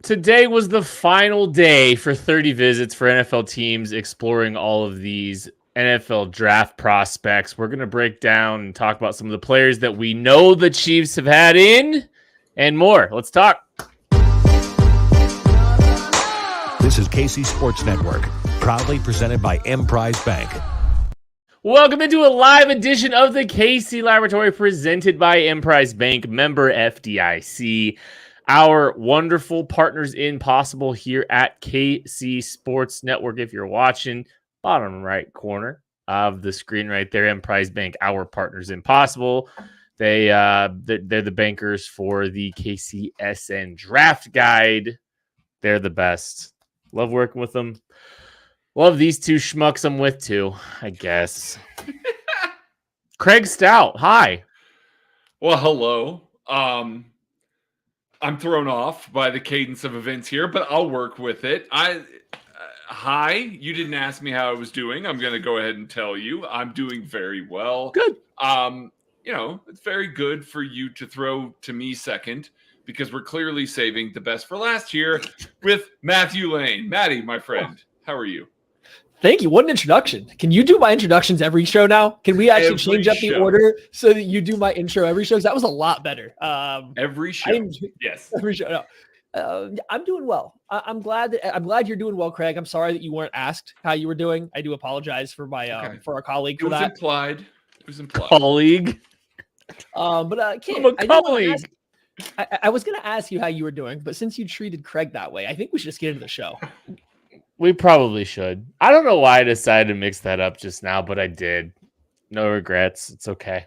Today was the final day for 30 visits for NFL teams exploring all of these NFL draft prospects. We're going to break down and talk about some of the players that we know the Chiefs have had in and more. Let's talk. This is KC Sports Network, proudly presented by Emprise Bank. Welcome into a live edition of the KC Laboratory presented by Emprise Bank, member FDIC. Our wonderful partners in Possible here at KC Sports Network. If you're watching, bottom right corner of the screen right there, Emprise Bank, our partners in Possible. They're the bankers for the KCSN Draft Guide. They're the best. Love working with them. Love these two schmucks I'm with too, I guess. Craig Stout, hi. Well, hello. I'm thrown off by the cadence of events here, but I'll work with it. Hi, you didn't ask me how I was doing. I'm going to go ahead and tell you. I'm doing very well. Good. It's very good for you to throw to me second because we're clearly saving the best for last year with Matthew Lane. Matty, my friend, how are you? Thank you. What an introduction. Can you do my introductions every show now? Can we actually change up the order so that you do my intro every show? That was a lot better. Every show. Yes. Every show. No. I'm doing well. I'm glad you're doing well, Craig. I'm sorry that you weren't asked how you were doing. I do apologize for my for our colleague for that. It was implied. Colleague. Kid, I'm a colleague. I was going to ask you how you were doing, but since you treated Craig that way, I think we should just get into the show. We probably should. I don't know why I decided to mix that up just now, but I did. No regrets. It's okay.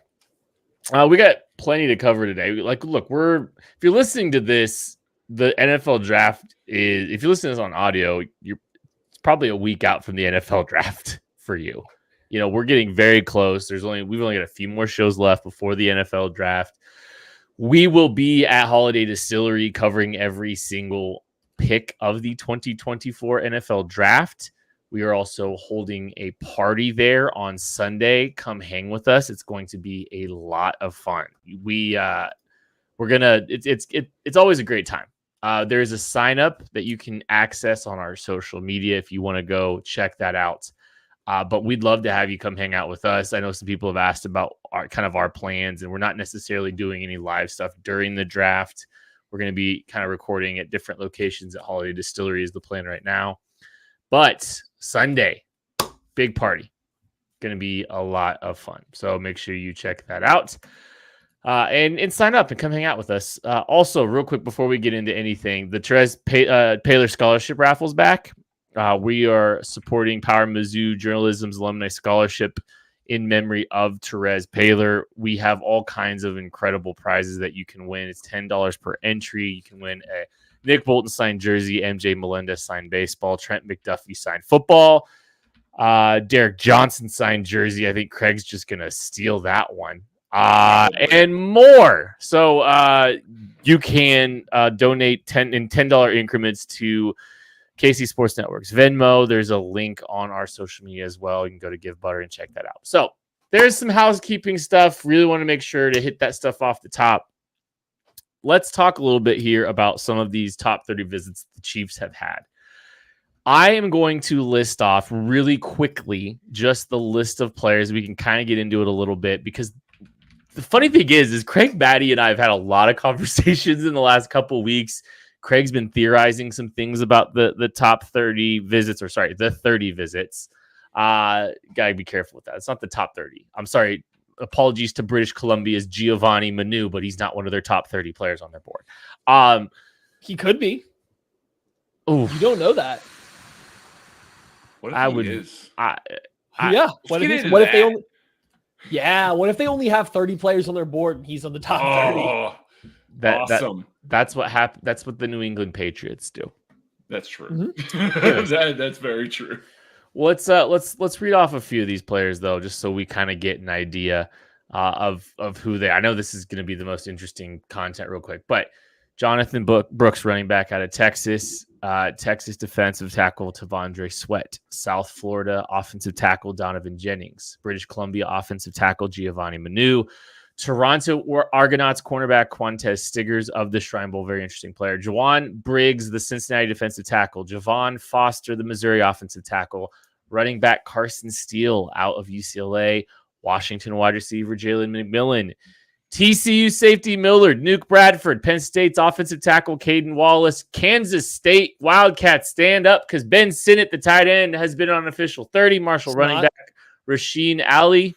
We got plenty to cover today. Look, if you're listening to this, the NFL draft is, if you listen to this on audio, it's probably a week out from the NFL draft for you. You know, we're getting very close. We've only got a few more shows left before the NFL draft. We will be at Holiday Distillery covering every single pick of the 2024 NFL draft. We are also holding a party there on Sunday. Come hang with us. It's going to be a lot of fun. It's always a great time. There's a sign up that you can access on our social media if you want to go check that out. But we'd love to have you come hang out with us. I know some people have asked about our plans, and we're not necessarily doing any live stuff during the draft. We're going to be kind of recording at different locations at Holiday Distillery is the plan right now. But Sunday, big party. Going to be a lot of fun. So make sure you check that out and sign up and come hang out with us. Also, real quick before we get into anything, the Therese Paylor Scholarship Raffle's back. We are supporting Power Mizzou Journalism's Alumni Scholarship in memory of Therese Paylor. We have all kinds of incredible prizes that you can win. It's $10 per entry. You can win a Nick Bolton signed jersey, MJ Melendez signed baseball, Trent McDuffie signed football, Derek Johnson signed jersey. I think Craig's just going to steal that one. And more. So you can donate $10 increments to KC Sports Network's Venmo. There's a link on our social media as well. You can go to Give Butter and check that out. So there's some housekeeping stuff. Really want to make sure to hit that stuff off the top. Let's talk a little bit here about some of these top 30 visits the Chiefs have had. I am going to list off really quickly just the list of players. We can kind of get into it a little bit because the funny thing is Craig Batty and I have had a lot of conversations in the last couple of weeks. Craig's been theorizing some things about the top 30 visits, the 30 visits. Gotta be careful with that. It's not the top 30. I'm sorry. Apologies to British Columbia's Giovanni Manu, but he's not one of their top 30 players on their board. He could be. Oof. You don't know that. What if he is? What if they only have 30 players on their board and he's on the top 30? Awesome. That's what happened. That's what the New England Patriots do. That's true. Mm-hmm. That's very true. Let's read off a few of these players though, just so we kind of get an idea of who they are. I know this is going to be the most interesting content real quick, but Jonathan Brooks, running back out of Texas, Texas defensive tackle Tavondre Sweat, South Florida offensive tackle Donovan Jennings, British Columbia offensive tackle Giovanni Manu, Toronto Argonauts cornerback Quantez Stiggers of the Shrine Bowl, very interesting player, Juwan Briggs, the Cincinnati defensive tackle, Javon Foster, the Missouri offensive tackle, running back Carson Steele out of UCLA, Washington wide receiver Jalen McMillan, TCU safety Millard, Nuke Bradford, Penn State's offensive tackle Caden Wallace, Kansas State Wildcats stand up because Ben Sinnott, the tight end, has been on official 30. Marshall running back Rasheen Ali,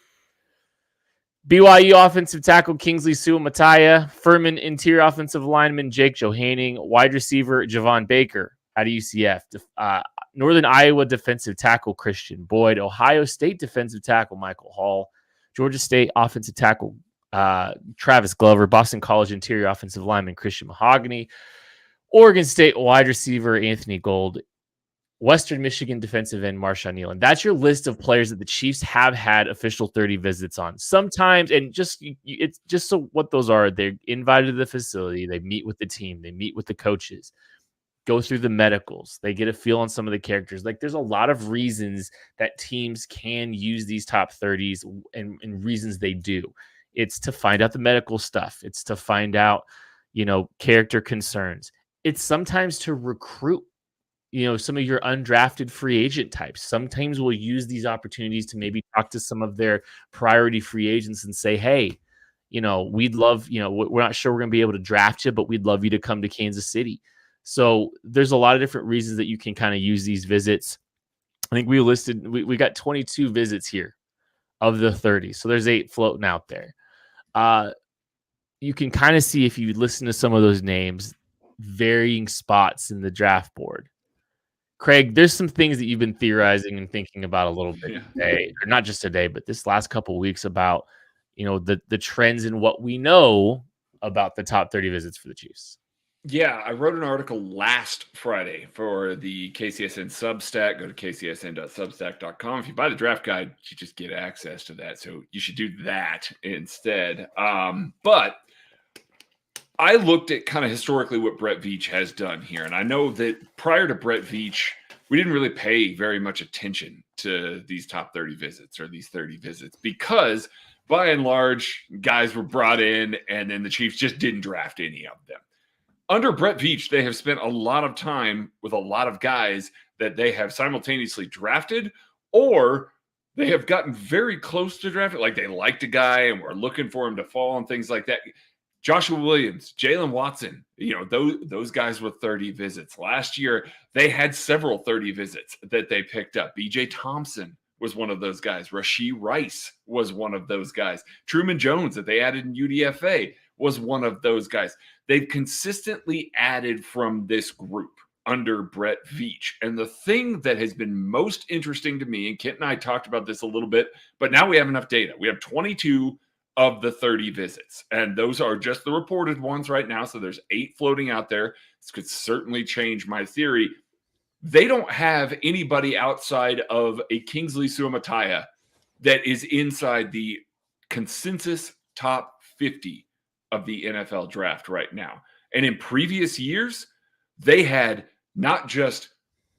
BYU offensive tackle Kingsley Suamataya, Furman interior offensive lineman Jake Johanning, wide receiver Javon Baker out of UCF, Northern Iowa defensive tackle Christian Boyd, Ohio State defensive tackle Michael Hall, Georgia State offensive tackle Travis Glover, Boston College interior offensive lineman Christian Mahogany, Oregon State wide receiver Anthony Gold, Western Michigan defensive end Marshawn Nealon. That's your list of players that the Chiefs have had official 30 visits on. Sometimes, and it's just so what those are, they're invited to the facility, they meet with the team, they meet with the coaches, go through the medicals, they get a feel on some of the characters. Like, there's a lot of reasons that teams can use these top 30s and reasons they do. It's to find out the medical stuff. It's to find out, character concerns. It's sometimes to recruit, some of your undrafted free agent types. Sometimes we'll use these opportunities to maybe talk to some of their priority free agents and say, hey, we'd love, we're not sure we're going to be able to draft you, but we'd love you to come to Kansas City. So there's a lot of different reasons that you can kind of use these visits. I think we got 22 visits here of the 30. So there's 8 floating out there. You can kind of see, if you listen to some of those names, varying spots in the draft board. Craig, there's some things that you've been theorizing and thinking about a little bit today, or not just today, but this last couple of weeks about, the trends in what we know about the top 30 visits for the Chiefs. Yeah, I wrote an article last Friday for the KCSN Substack. Go to kcsn.substack.com. If you buy the draft guide, you just get access to that. So you should do that instead. But I looked at kind of historically what Brett Veach has done here. And I know that prior to Brett Veach, we didn't really pay very much attention to these top 30 visits or these 30 visits because by and large, guys were brought in and then the Chiefs just didn't draft any of them. Under Brett Veach, they have spent a lot of time with a lot of guys that they have simultaneously drafted, or they have gotten very close to drafting. Like, they liked a guy and were looking for him to fall and things like that. Joshua Williams, Jalen Watson, those guys with 30 visits. Last year, they had several 30 visits that they picked up. BJ Thompson was one of those guys. Rashee Rice was one of those guys. Truman Jones, that they added in UDFA, was one of those guys. They've consistently added from this group under Brett Veach. And the thing that has been most interesting to me, and Kent and I talked about this a little bit, but now we have enough data. We have 22 of the 30 visits, and those are just the reported ones right now. So there's 8 floating out there. This could certainly change my theory. They don't have anybody outside of a Kingsley Suamataya that is inside the consensus top 50 of the NFL draft right now. And in previous years, they had not just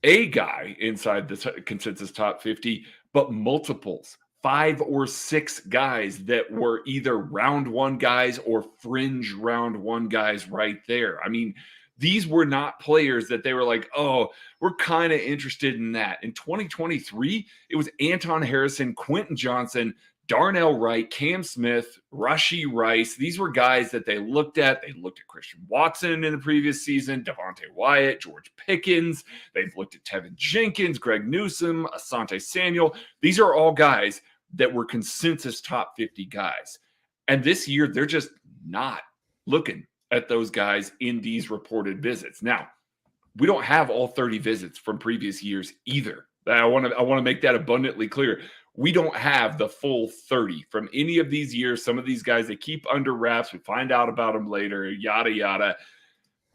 a guy inside the consensus top 50, but multiples, 5 or 6 guys that were either round 1 guys or fringe round 1 guys right there. I mean, these were not players that they were like, oh, we're kind of interested in that. In 2023, it was Anton Harrison, Quentin Johnson, Darnell Wright, Cam Smith, Rashee Rice. These were guys that they looked at. They looked at Christian Watson in the previous season, Devontae Wyatt, George Pickens. They've looked at Tevin Jenkins, Greg Newsome, Asante Samuel. These are all guys that were consensus top 50 guys. And this year, they're just not looking at those guys in these reported visits. Now, we don't have all 30 visits from previous years either. I want to make that abundantly clear. We don't have the full 30 from any of these years. Some of these guys, they keep under wraps. We find out about them later, yada, yada.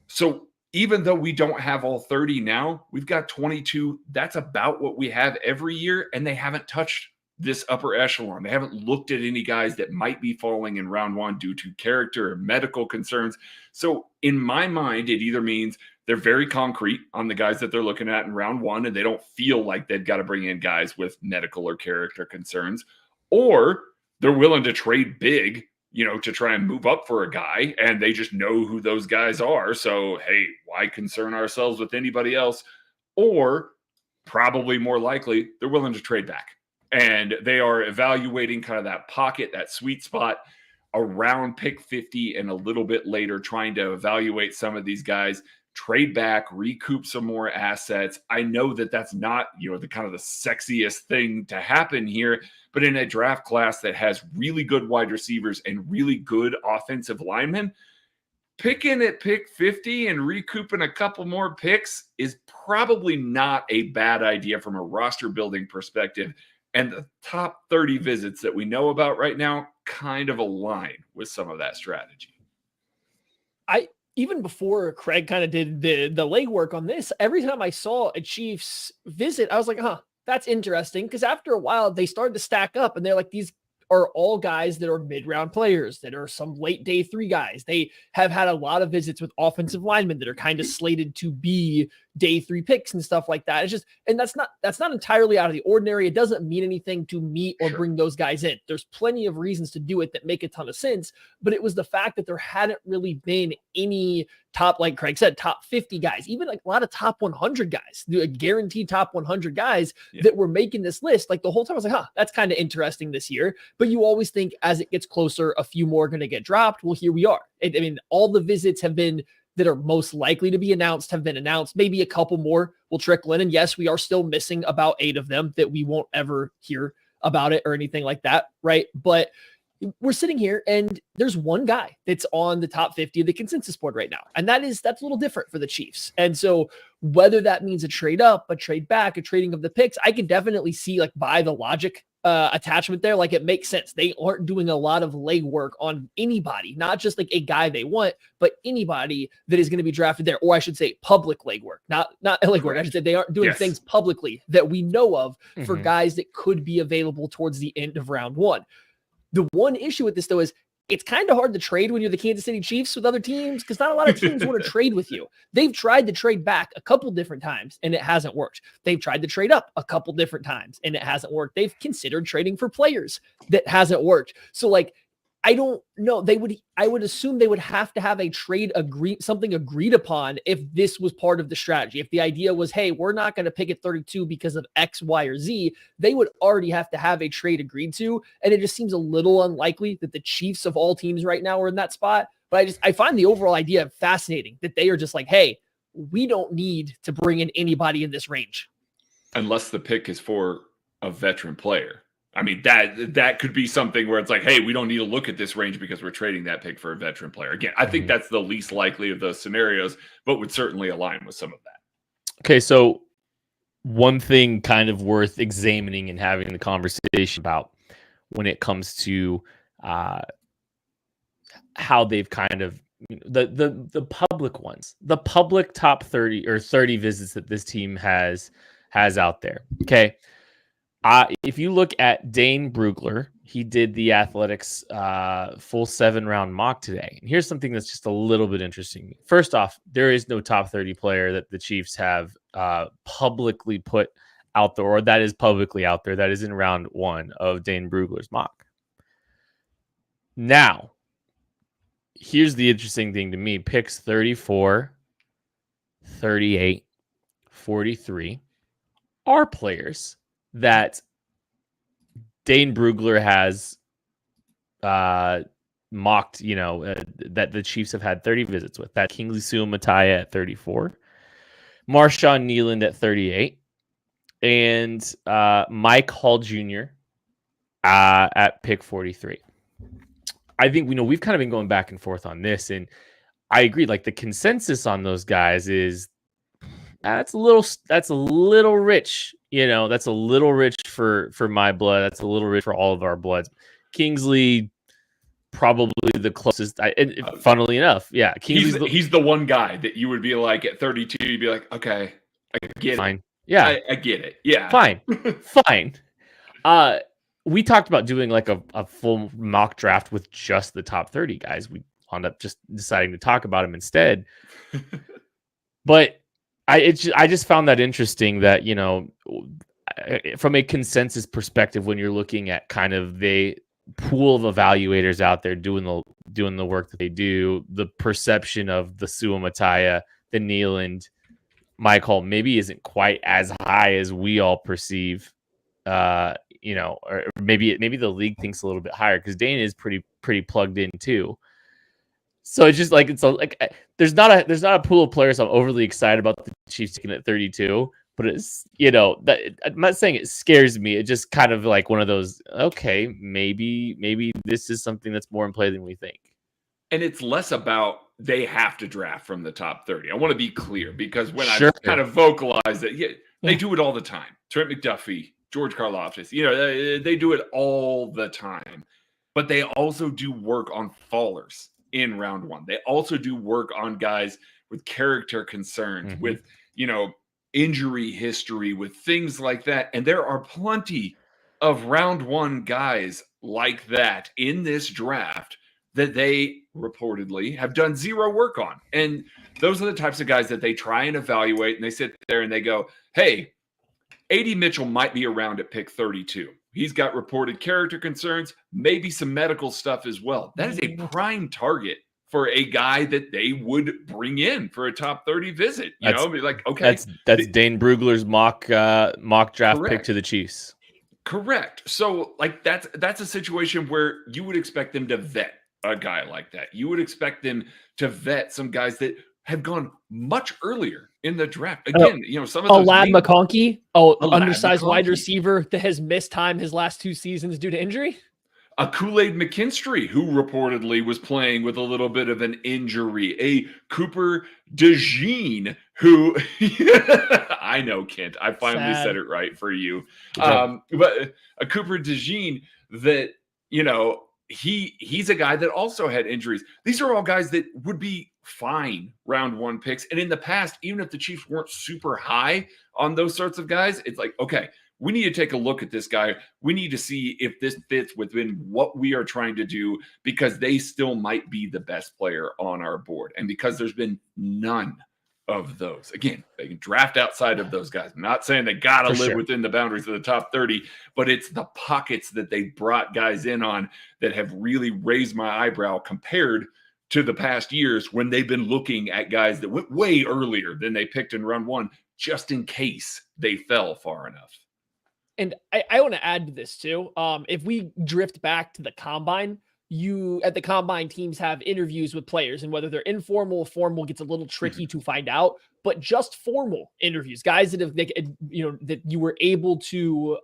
So even though we don't have all 30 now, we've got 22. That's about what we have every year, and they haven't touched this upper echelon. They haven't looked at any guys that might be falling in round 1 due to character or medical concerns. So in my mind, it either means they're very concrete on the guys that they're looking at in round one, and they don't feel like they've got to bring in guys with medical or character concerns, or they're willing to trade big, to try and move up for a guy, and they just know who those guys are. So, hey, why concern ourselves with anybody else? Or probably more likely, they're willing to trade back. And they are evaluating kind of that pocket, that sweet spot around pick 50 and a little bit later, trying to evaluate some of these guys, trade back, recoup some more assets. I know that that's not, the kind of the sexiest thing to happen here, but in a draft class that has really good wide receivers and really good offensive linemen, picking at pick 50 and recouping a couple more picks is probably not a bad idea from a roster building perspective. And the top 30 visits that we know about right now kind of align with some of that strategy. Even before Craig kind of did the legwork on this, every time I saw a Chiefs visit, I was like, that's interesting. Because after a while, they started to stack up, and they're like, these are all guys that are mid-round players, that are some late day 3 guys. They have had a lot of visits with offensive linemen that are kind of slated to be day 3 picks and stuff like that. It's just, and that's not entirely out of the ordinary. It doesn't mean anything to meet or bring those guys in. There's plenty of reasons to do it that make a ton of sense, but it was the fact that there hadn't really been any top, like Craig said, top 50 guys, even like a lot of top 100 guys, guaranteed top 100 guys that were making this list. Like the whole time I was like, that's kind of interesting this year. But you always think as it gets closer, a few more are going to get dropped. Well, here we are. I mean, all the visits that are most likely to be announced have been announced. Maybe a couple more will trickle in. And yes, we are still missing about 8 of them that we won't ever hear about it or anything like that. Right. But we're sitting here and there's one guy that's on the top 50 of the consensus board right now. And that's a little different for the Chiefs. And so whether that means a trade up, a trade back, a trading of the picks, I can definitely see like by the logic attachment there. Like it makes sense. They aren't doing a lot of legwork on anybody, not just like a guy they want, but anybody that is going to be drafted there. Or I should say public legwork, not legwork. I should say they aren't doing things publicly that we know of for guys that could be available towards the end of round 1. The one issue with this, though, is it's kind of hard to trade when you're the Kansas City Chiefs with other teams because not a lot of teams want to trade with you. They've tried to trade back a couple different times and it hasn't worked. They've tried to trade up a couple different times and it hasn't worked. They've considered trading for players that hasn't worked. So like, I don't know. I would assume they would have to have a trade something agreed upon if this was part of the strategy. If the idea was, hey, we're not going to pick at 32 because of X, Y, or Z, they would already have to have a trade agreed to. And it just seems a little unlikely that the Chiefs of all teams right now are in that spot. But I find the overall idea fascinating that they are just like, hey, we don't need to bring in anybody in this range. Unless the pick is for a veteran player. I mean, that could be something where it's like, hey, we don't need to look at this range because we're trading that pick for a veteran player. Again, I think that's the least likely of those scenarios, but would certainly align with some of that. Okay, so one thing kind of worth examining and having the conversation about when it comes to how they've kind of the public ones, the public top 30 or 30 visits that this team has out there. Okay. If you look at Dane Brugler, he did the Athletics full 7-round mock today. And here's something that's just a little bit interesting. First off, there is no top 30 player that the Chiefs have publicly put out there, or that is publicly out there, that is in round 1 of Dane Brugler's mock. Now, here's the interesting thing to me. Picks 34, 38, 43 are players that Dane Brugler has mocked, that the Chiefs have had 30 visits with. That Kingsley Suamataia at 34, Marshawn Nealand at 38, and Mike Hall Jr. At pick 43. I think we've kind of been going back and forth on this, and I agree. Like the consensus on those guys is that's a little rich. That's a little rich for my blood. That's a little rich for all of our bloods. Kingsley, probably the closest. Funnily enough, yeah. He's the one guy that you would be like at 32, you'd be like, okay, I get fine. it. Yeah. I get it. Yeah. Fine. Fine. We talked about doing like a full mock draft with just the top 30 guys. We wound up just deciding to talk about them instead. But I just found that interesting that, from a consensus perspective, when you're looking at kind of the pool of evaluators out there doing the work that they do, the perception of the Sua Mataya, the Nealand, Mike Hall maybe isn't quite as high as we all perceive. Or maybe the league thinks a little bit higher because Dane is pretty plugged in too. So it's just like there's not a pool of players I'm overly excited about the Chiefs taking at 32, but it's that I'm not saying it scares me. It just kind of like one of those, okay, maybe this is something that's more in play than we think. And it's less about they have to draft from the top 30. I want to be clear because when Sure. I kind of vocalize that, they do it all the time. Trent McDuffie, George Karlaftis, they do it all the time. But they also do work on fallers in round one. They also do work on guys with character concerns, with, injury history, with things like that. And there are plenty of round one guys like that in this draft that they reportedly have done zero work on. And those are the types of guys that they try and evaluate, and they sit there and they go, hey, A.D. Mitchell might be around at pick 32. He's got reported character concerns, maybe some medical stuff as well. That is a prime target for a guy that they would bring in for a top 30 visit. Be like, okay. That's Dane Brugler's mock draft Correct. pick to the Chiefs. Correct. So like that's a situation where you would expect them to vet a guy like that. You would expect them to vet some guys that have gone much earlier in the draft. Again, some of those Ladd McConkey, undersized McConkey. wide receiver that has missed time his last 2 seasons due to injury. A Kool-Aid McKinstry, who reportedly was playing with a little bit of an injury. A Cooper DeJean, who I know, Kent. I finally said it right for you. But a Cooper DeJean that, he's a guy that also had injuries. These are all guys that would be fine round one picks. And in the past, even if the Chiefs weren't super high on those sorts of guys, it's like, okay, we need to take a look at this guy. We need to see if this fits within what we are trying to do, because they still might be the best player on our board. And because there's been none of those. Again, they can draft outside of those guys. I'm not saying they got to live within the boundaries of the top 30, but it's the pockets that they brought guys in on that have really raised my eyebrow compared to the past years when they've been looking at guys that went way earlier than they picked in round one, just in case they fell far enough. And I want to add to this too. If we drift back to the combine, at the combine, teams have interviews with players, and whether they're informal or formal gets a little tricky to find out. But just formal interviews, guys that have, that you were able to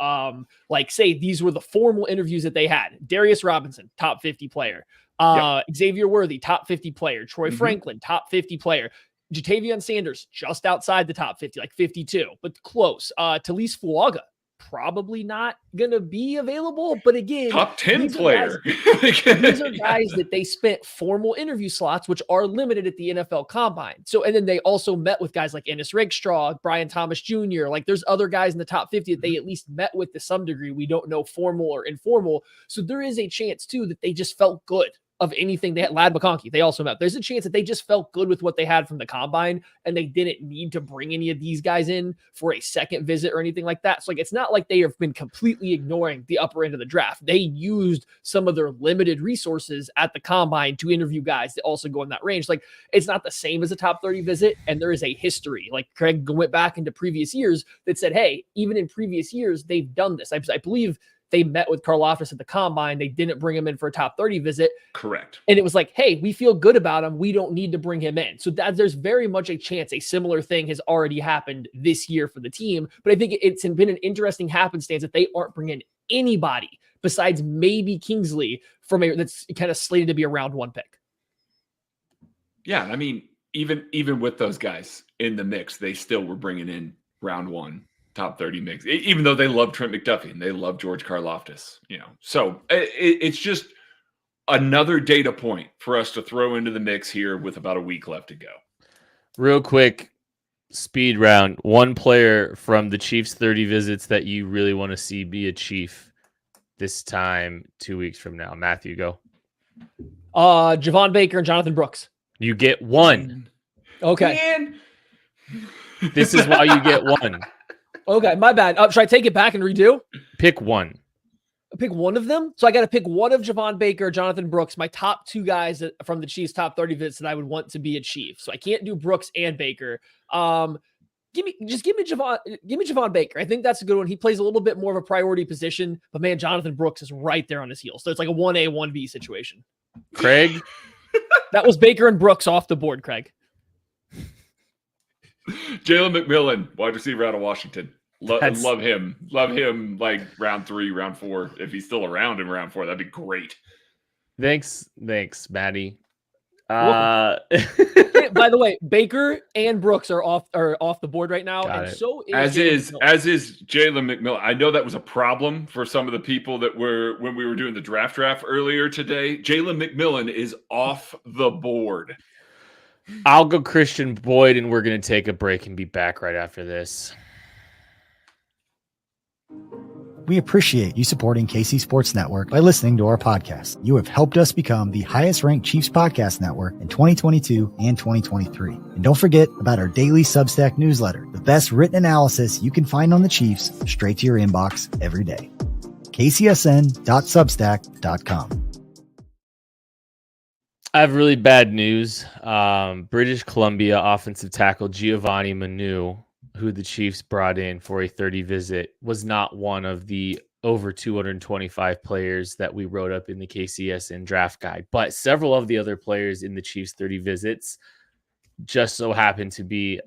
say these were the formal interviews that they had. Darius Robinson, top 50 player. Xavier Worthy, top 50 player. Troy Franklin, top 50 player. Jatavion Sanders, just outside the top 50, like 52, but close. Talise Fuaga, probably not going to be available. But again, top 10 player. These are guys that they spent formal interview slots, which are limited at the NFL Combine. So, and then they also met with guys like Ennis Rakestraw, Brian Thomas Jr. Like there's other guys in the top 50 that they at least met with to some degree. We don't know formal or informal. So there is a chance too that they just felt good of anything they had. Ladd McConkey, they also met. There's a chance that they just felt good with what they had from the combine and they didn't need to bring any of these guys in for a second visit or anything like that. So like, it's not like they have been completely ignoring the upper end of the draft. They used some of their limited resources at the combine to interview guys that also go in that range. Like it's not the same as a top 30 visit. And there is a history. Like Craig went back into previous years that said, hey, even in previous years, they've done this. I believe they met with Karlaftis at the combine. They didn't bring him in for a top 30 visit. Correct. And it was like, hey, we feel good about him. We don't need to bring him in. So that there's very much a chance a similar thing has already happened this year for the team. But I think it's been an interesting happenstance that they aren't bringing anybody besides maybe Kingsley that's kind of slated to be a round one pick. Yeah. I mean, even with those guys in the mix, they still were bringing in round one top 30 mix, even though they love Trent McDuffie and they love George Karlaftis, So it's just another data point for us to throw into the mix here with about a week left to go. Real quick, speed round. One player from the Chiefs 30 visits that you really want to see be a Chief this time 2 weeks from now. Matthew, go. Javon Baker and Jonathan Brooks. You get one. Okay. Man, This is why you get one. Okay, my bad. Should I take it back and redo? Pick one. Pick one of them. So I got to pick one of Javon Baker, Jonathan Brooks, my top two guys from the Chiefs' top 30 visits that I would want to be a Chief. So I can't do Brooks and Baker. Give me Javon Baker. I think that's a good one. He plays a little bit more of a priority position, but man, Jonathan Brooks is right there on his heels. So it's like a 1A, 1B situation. Craig? That was Baker and Brooks off the board, Craig. Jalen McMillan, wide receiver out of Washington. Love him. Love him like round 3, round 4. If he's still around in round 4, that'd be great. Thanks, Maddie. By the way, Baker and Brooks are off the board right now, and so is Jalen McMillan. I know that was a problem for some of the people that were when we were doing the draft earlier today. Jalen McMillan is off the board. I'll go Christian Boyd, and we're going to take a break and be back right after this. We appreciate you supporting KC Sports Network by listening to our podcast. You have helped us become the highest ranked Chiefs podcast network in 2022 and 2023. And don't forget about our daily Substack newsletter, the best written analysis you can find on the Chiefs straight to your inbox every day. kcsn.substack.com. I have really bad news. British Columbia offensive tackle Giovanni Manu, who the Chiefs brought in for a 30 visit, was not one of the over 225 players that we wrote up in the KCSN draft guide. But several of the other players in the Chiefs 30 visits just so happen to be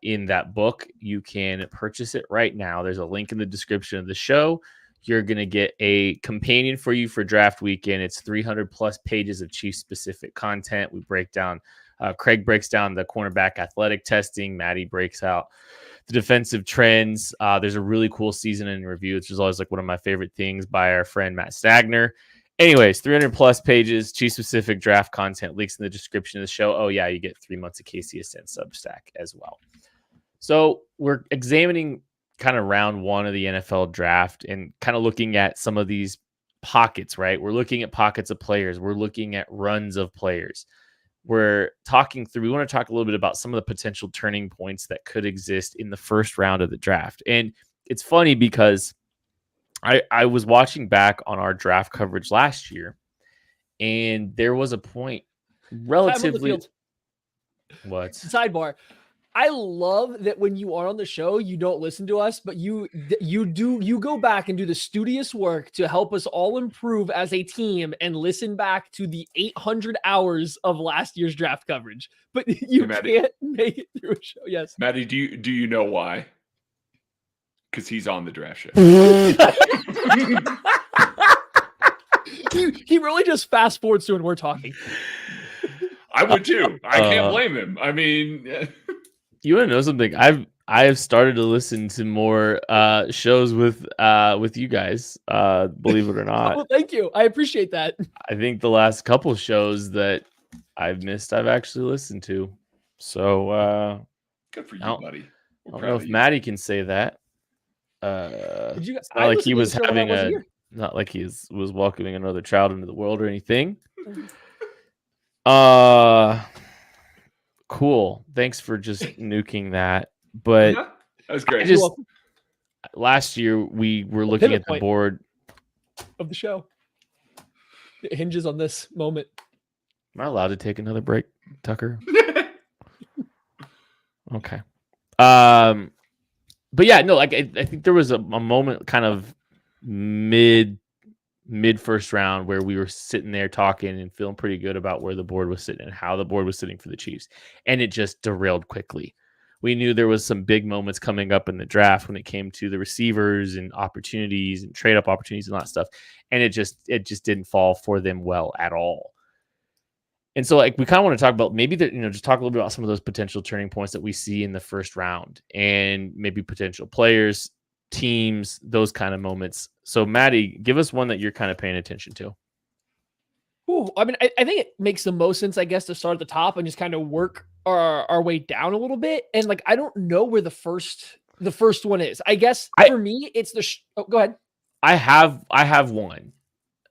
in that book. You can purchase it right now. There's a link in the description of the show. You're going to get a companion for you for draft weekend. It's 300 plus pages of Chiefs specific content. We break down, Craig breaks down the cornerback athletic testing. Maddie breaks out the defensive trends. There's a really cool season in review, which is always like one of my favorite things by our friend Matt Stagner. Anyways, 300 plus pages, Chief specific draft content, links in the description of the show. Oh yeah, you get 3 months of KCSN Substack as well. So we're examining kind of round 1 of the NFL draft and kind of looking at some of these pockets, right? We're looking at pockets of players. We're looking at runs of players. We want to talk a little bit about some of the potential turning points that could exist in the first round of the draft. And it's funny because I was watching back on our draft coverage last year, and there was a point relatively. What? Sidebar. I love that when you are on the show, you don't listen to us, but you go back and do the studious work to help us all improve as a team and listen back to the 800 hours of last year's draft coverage. But you can't make it through a show. Yes. Maddie, do you know why? Because he's on the draft show. He really just fast forwards to when we're talking. I would too. I can't blame him. I mean, you want to know something? I have started to listen to more shows with you guys. Believe it or not. Oh, thank you. I appreciate that. I think the last couple shows that I've missed, I've actually listened to. So good for you, buddy. I don't know if Maddie can say that. It's not like he was was welcoming another child into the world or anything. Cool. Thanks for just nuking that. But that was great. Last year we were looking at the board of the show. It hinges on this moment. Am I allowed to take another break, Tucker? Okay. But yeah, no, like I think there was a moment kind of mid first round where we were sitting there talking and feeling pretty good about where the board was sitting and how the board was sitting for the Chiefs. And it just derailed quickly. We knew there was some big moments coming up in the draft when it came to the receivers and opportunities and trade up opportunities and all that stuff. And it just didn't fall for them well at all. And so like we kind of want to talk about maybe that, just talk a little bit about some of those potential turning points that we see in the first round and maybe potential players, teams, those kind of moments. So Maddie, give us one that you're kind of paying attention to. Ooh, I mean, I think it makes the most sense, I guess, to start at the top and just kind of work our way down a little bit. And like, I don't know where the first one is. I guess for me, it's go ahead. I have one.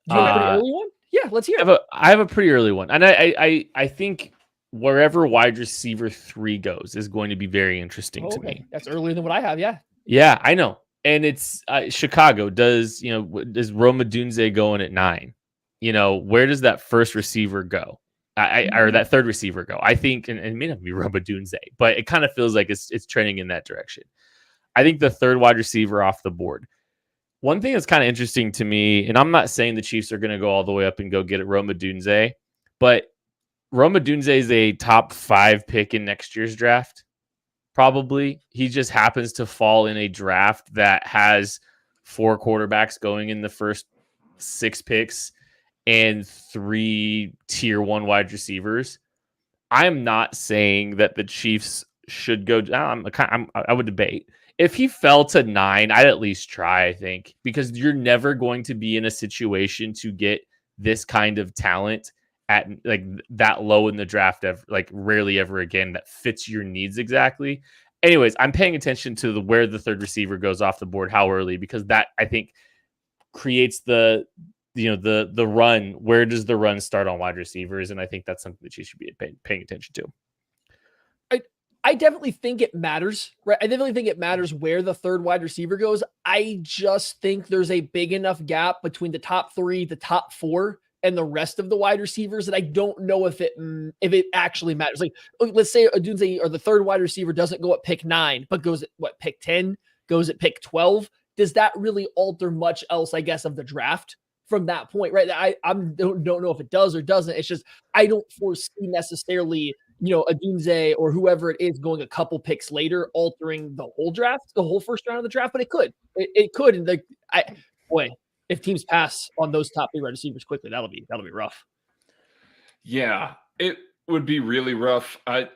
Do you have a pretty early one? Yeah, let's hear it. I have a pretty early one. And I think wherever wide receiver 3 goes is going to be very interesting to Okay, me. that's earlier than what I have. Yeah. Yeah, I know. And it's Chicago. Does Roma Dunze going at 9? Where does that first receiver go? Or that third receiver go? I think, and it may not be Roma Dunze, but it kind of feels like it's trending in that direction. I think the third wide receiver off the board. One thing that's kind of interesting to me, and I'm not saying the Chiefs are going to go all the way up and go get it Roma Dunze, but Roma Dunze is a top 5 pick in next year's draft. Probably. He just happens to fall in a draft that has 4 quarterbacks going in the first 6 picks and 3 tier 1 wide receivers. I'm not saying that the Chiefs should go. I would debate. If he fell to 9, I'd at least try, I think, because you're never going to be in a situation to get this kind of talent at like that low in the draft, like rarely ever again, that fits your needs exactly. Anyways, I'm paying attention to where the third receiver goes off the board, how early, because that I think creates the run. Where does the run start on wide receivers? And I think that's something that you should be paying attention to. I definitely think it matters, right? I definitely think it matters where the third wide receiver goes. I just think there's a big enough gap between the top 3, the top 4, and the rest of the wide receivers that I don't know if it actually matters. Like, let's say Odunze or the third wide receiver doesn't go at pick 9, but goes at pick 10, goes at pick 12. Does that really alter much else, I guess, of the draft from that point, right? I don't know if it does or doesn't. It's just I don't foresee necessarily Odunze or whoever it is going a couple picks later, altering the whole draft, the whole first round of the draft, but it could. It could. And if teams pass on those top 3 wide receivers quickly, that'll be rough. Yeah, it would be really rough. I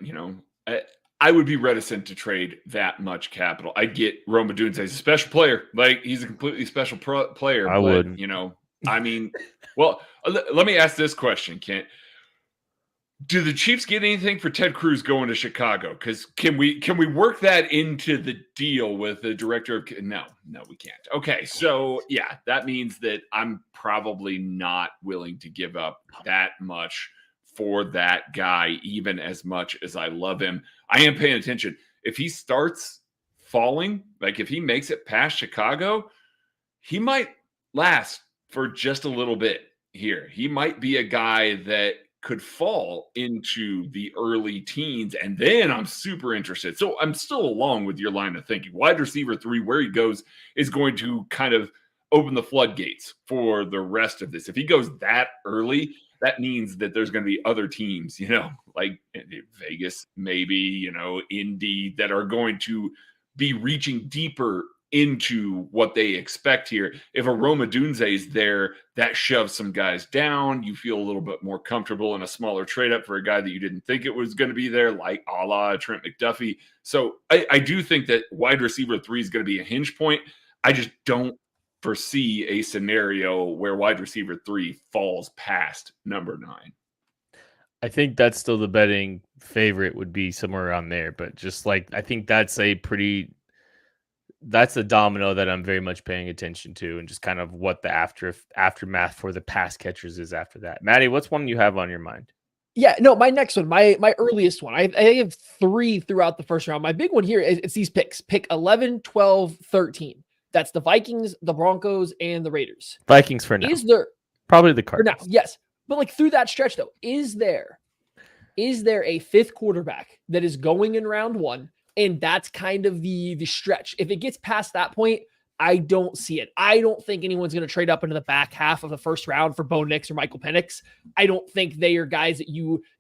would be reticent to trade that much capital. I get Roma Dunze is a special player. Like, he's a completely special player. I would. Well, let me ask this question, Kent. Do the Chiefs get anything for Ted Cruz going to Chicago? Because can we work that into the deal with the director of? No, we can't. Okay, so yeah, that means that I'm probably not willing to give up that much for that guy, even as much as I love him. I am paying attention. If he starts falling, like if he makes it past Chicago, he might last for just a little bit here. He might be a guy that could fall into the early teens, and then I'm super interested. So I'm still along with your line of thinking. Wide receiver 3, where he goes, is going to kind of open the floodgates for the rest of this. If he goes that early, that means that there's going to be other teams, like Vegas, maybe, Indy, that are going to be reaching deeper into what they expect here. If a Roma Dunze is there, that shoves some guys down. You feel a little bit more comfortable in a smaller trade up for a guy that you didn't think it was going to be there, like a la Trent McDuffie. So I do think that wide receiver 3 is going to be a hinge point. I just don't foresee a scenario where wide receiver 3 falls past number 9. I think that's still the betting favorite, would be somewhere around there. But just like, I think that's a domino that I'm very much paying attention to, and just kind of what the aftermath for the pass catchers is after that. Maddie, what's one you have on your mind? Yeah, no, my next one, my earliest one. I have 3 throughout the first round. My big one here is it's these picks. Pick 11, 12, 13. That's the Vikings, the Broncos, and the Raiders. Vikings for now. Is there probably the Cardinals? For now, yes. But like through that stretch though, is there a 5th quarterback that is going in round 1? And that's kind of the stretch. If it gets past that point, I don't see it. I don't think anyone's going to trade up into the back half of the first round for Bo Nix or Michael Penix. I don't think they are guys that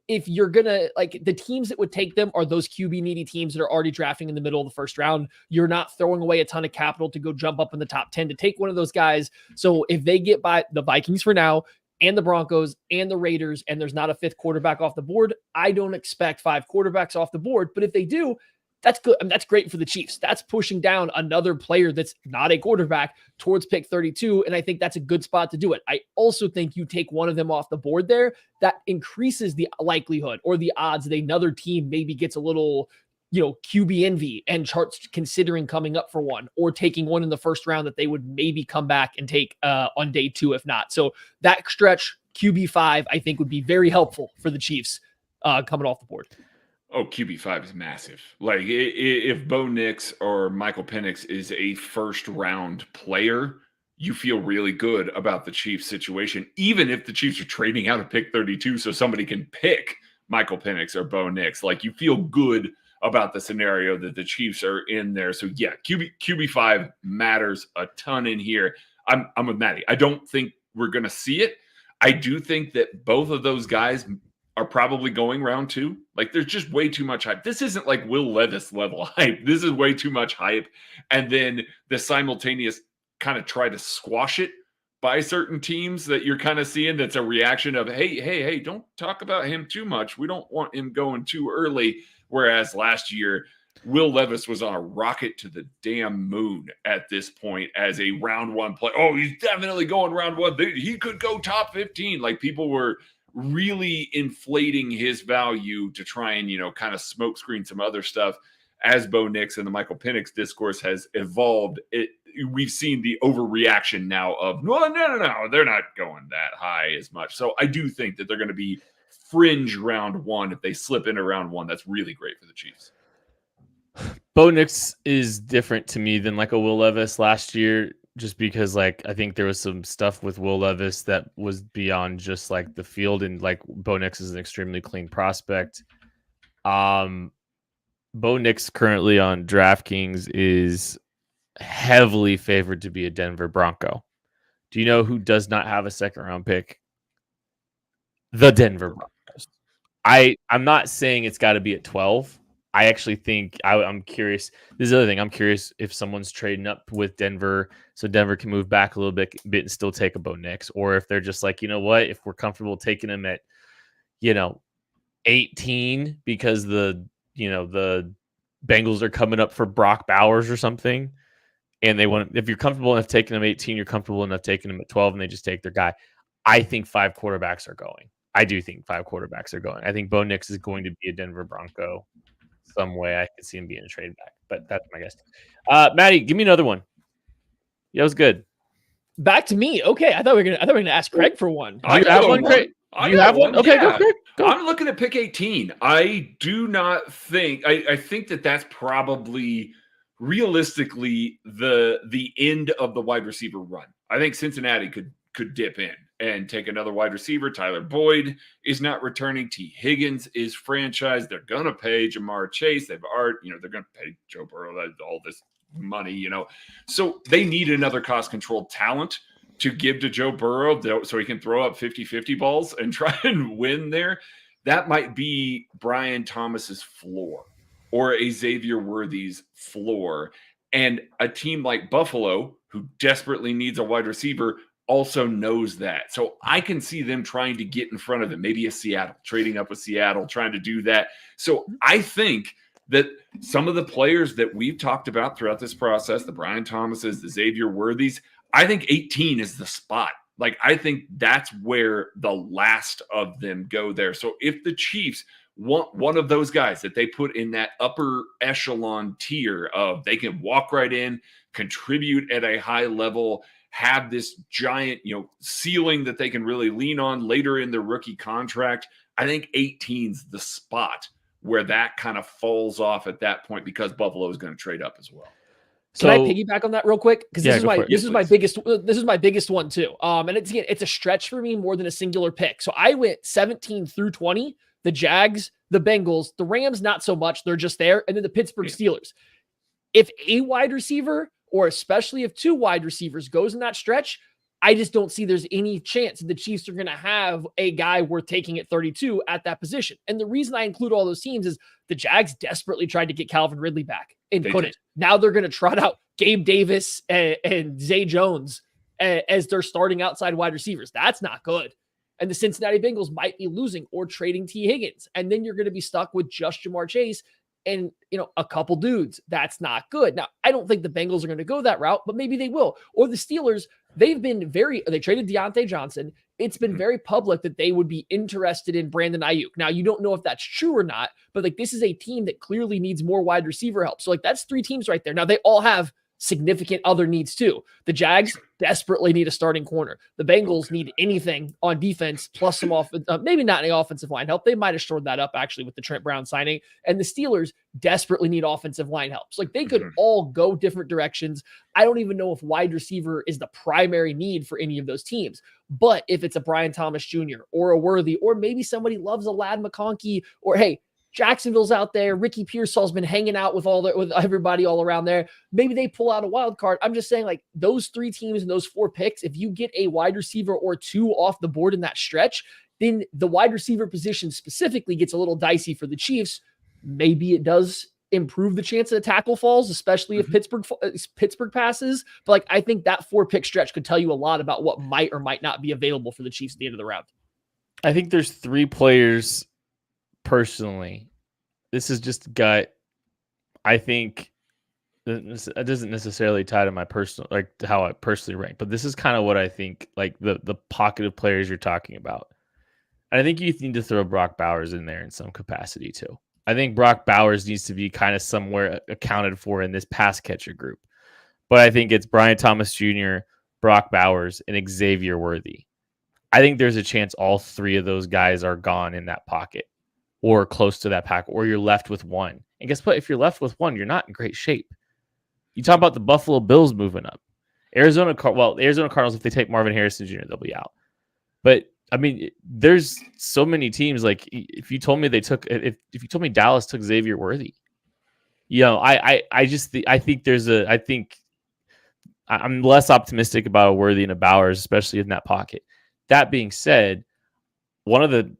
if you're going to, like, the teams that would take them are those QB needy teams that are already drafting in the middle of the first round. You're not throwing away a ton of capital to go jump up in the top 10 to take one of those guys. So if they get by the Vikings for now, and the Broncos and the Raiders, and there's not a 5th quarterback off the board, I don't expect 5 quarterbacks off the board. But if they do, that's good. I mean, that's great for the Chiefs. That's pushing down another player that's not a quarterback towards pick 32. And I think that's a good spot to do it. I also think you take one of them off the board there, that increases the likelihood or the odds that another team maybe gets a little, QB envy and charts considering coming up for one, or taking one in the first round that they would maybe come back and take on day 2, if not. So that stretch, QB5, I think would be very helpful for the Chiefs. coming off the board. Oh, QB5 is massive. Like if Bo Nix or Michael Penix is a first round player, you feel really good about the Chiefs situation, even if the Chiefs are trading out of pick 32 so somebody can pick Michael Penix or Bo Nix. Like you feel good about the scenario that the Chiefs are in there. So yeah, QB5 matters a ton in here. I'm with Maddie. I don't think we're going to see it. I do think that both of those guys are probably going round 2. Like there's just way too much hype. This isn't like Will Levis level hype. This is way too much hype. And then the simultaneous kind of try to squash it by certain teams that you're kind of seeing. That's a reaction of, hey, don't talk about him too much. We don't want him going too early. Whereas last year, Will Levis was on a rocket to the damn moon at this point as a round 1 play. Oh, he's definitely going round 1. He could go top 15. Like people were really inflating his value to try and, kind of smokescreen some other stuff. As Bo Nix and the Michael Penix discourse has evolved, we've seen the overreaction now of, no, they're not going that high as much. So I do think that they're going to be fringe round 1. If they slip into round 1, that's really great for the Chiefs. Bo Nix is different to me than like a Will Levis last year, just because like I think there was some stuff with Will Levis that was beyond just like the field, and like Bo Nix is an extremely clean prospect. Bo Nix currently on DraftKings is heavily favored to be a Denver Bronco. Do you know who does not have a second round pick? The Denver Broncos. I'm not saying it's got to be at 12. I actually think I'm curious. This is the other thing. I'm curious if someone's trading up with Denver so Denver can move back a little bit and still take a Bo Nix, or if they're just like, you know what, if we're comfortable taking him at, 18 because the Bengals are coming up for Brock Bowers or something, and they want, if you're comfortable enough taking him 18, you're comfortable enough taking him at 12, and they just take their guy. I think 5 quarterbacks are going. I do think 5 quarterbacks are going. I think Bo Nix is going to be a Denver Bronco some way. I could see him being a trade back, but that's my guess. Maddie, give me another one. Yeah, it was good. Back to me. Okay, I thought we were gonna ask Craig for one. Do you have one, Craig? You have one? Okay, yeah. Go, Craig. Go. I'm looking at pick 18. I do not think. I think that's probably realistically the end of the wide receiver run. I think Cincinnati could dip in and take another wide receiver. Tyler Boyd is not returning. T. Higgins is franchised. They're going to pay Jamar Chase. They're going to pay Joe Burrow all this money, So they need another cost-controlled talent to give to Joe Burrow so he can throw up 50-50 balls and try and win there. That might be Brian Thomas's floor or a Xavier Worthy's floor. And a team like Buffalo, who desperately needs a wide receiver, also knows that. So I can see them trying to get in front of him, maybe a Seattle, trading up with Seattle, trying to do that. So I think that some of the players that we've talked about throughout this process, the Brian Thomases, the Xavier Worthys, I think 18 is the spot. Like, I think that's where the last of them go there. So if the Chiefs want one of those guys that they put in that upper echelon tier of they can walk right in, contribute at a high level, have this giant, ceiling that they can really lean on later in their rookie contract, I think 18's the spot where that kind of falls off at that point, because Buffalo is going to trade up as well. Can I piggyback on that real quick? Because this is my biggest one too. And it's a stretch for me more than a singular pick. So I went 17 through 20. The Jags, the Bengals, the Rams, not so much. They're just there. And then the Pittsburgh Steelers. If a wide receiver, or especially if 2 wide receivers goes in that stretch, I just don't see there's any chance that the Chiefs are going to have a guy worth taking at 32 at that position. And the reason I include all those teams is the Jags desperately tried to get Calvin Ridley back and couldn't. Now they're going to trot out Gabe Davis and Zay Jones as their starting outside wide receivers. That's not good. And the Cincinnati Bengals might be losing or trading T. Higgins. And then you're going to be stuck with just Jamar Chase and, a couple dudes. That's not good. Now, I don't think the Bengals are going to go that route, but maybe they will. Or the Steelers, they traded Deontay Johnson. It's been very public that they would be interested in Brandon Ayuk. Now, you don't know if that's true or not, but this is a team that clearly needs more wide receiver help. So that's 3 teams right there. Now, they all have significant other needs too. The Jags desperately need a starting corner. The Bengals need anything on defense, plus some maybe not any offensive line help. They might have shored that up actually with the Trent Brown signing. And the Steelers desperately need offensive line help. So like they could all go different directions. I don't even know if wide receiver is the primary need for any of those teams. But if it's a Brian Thomas Jr. or a Worthy, or maybe somebody loves a Ladd McConkey, or hey, Jacksonville's out there. Ricky Pearsall's been hanging out with with everybody all around there. Maybe they pull out a wild card. I'm just saying, like, those 3 teams and those 4 picks, if you get a wide receiver or 2 off the board in that stretch, then the wide receiver position specifically gets a little dicey for the Chiefs. Maybe it does improve the chance that a tackle falls, especially if Pittsburgh passes. But like, I think that 4-pick stretch could tell you a lot about what might or might not be available for the Chiefs at the end of the round. I think there's 3 players. Personally, this is just gut. I think it doesn't necessarily tie to my personal, like how I personally rank, but this is kind of what I think, like the pocket of players you're talking about. And I think you need to throw Brock Bowers in there in some capacity too. I think Brock Bowers needs to be kind of somewhere accounted for in this pass catcher group. But I think it's Brian Thomas Jr., Brock Bowers, and Xavier Worthy. I think there's a chance all 3 of those guys are gone in that pocket, or close to that pack, or you're left with 1. And guess what? If you're left with 1, you're not in great shape. You talk about the Buffalo Bills moving up. Arizona Cardinals, if they take Marvin Harrison Jr., they'll be out. But, I mean, there's so many teams. Like, if you told me if you told me Dallas took Xavier Worthy, I think I'm less optimistic about a Worthy and a Bowers, especially in that pocket. That being said, one of the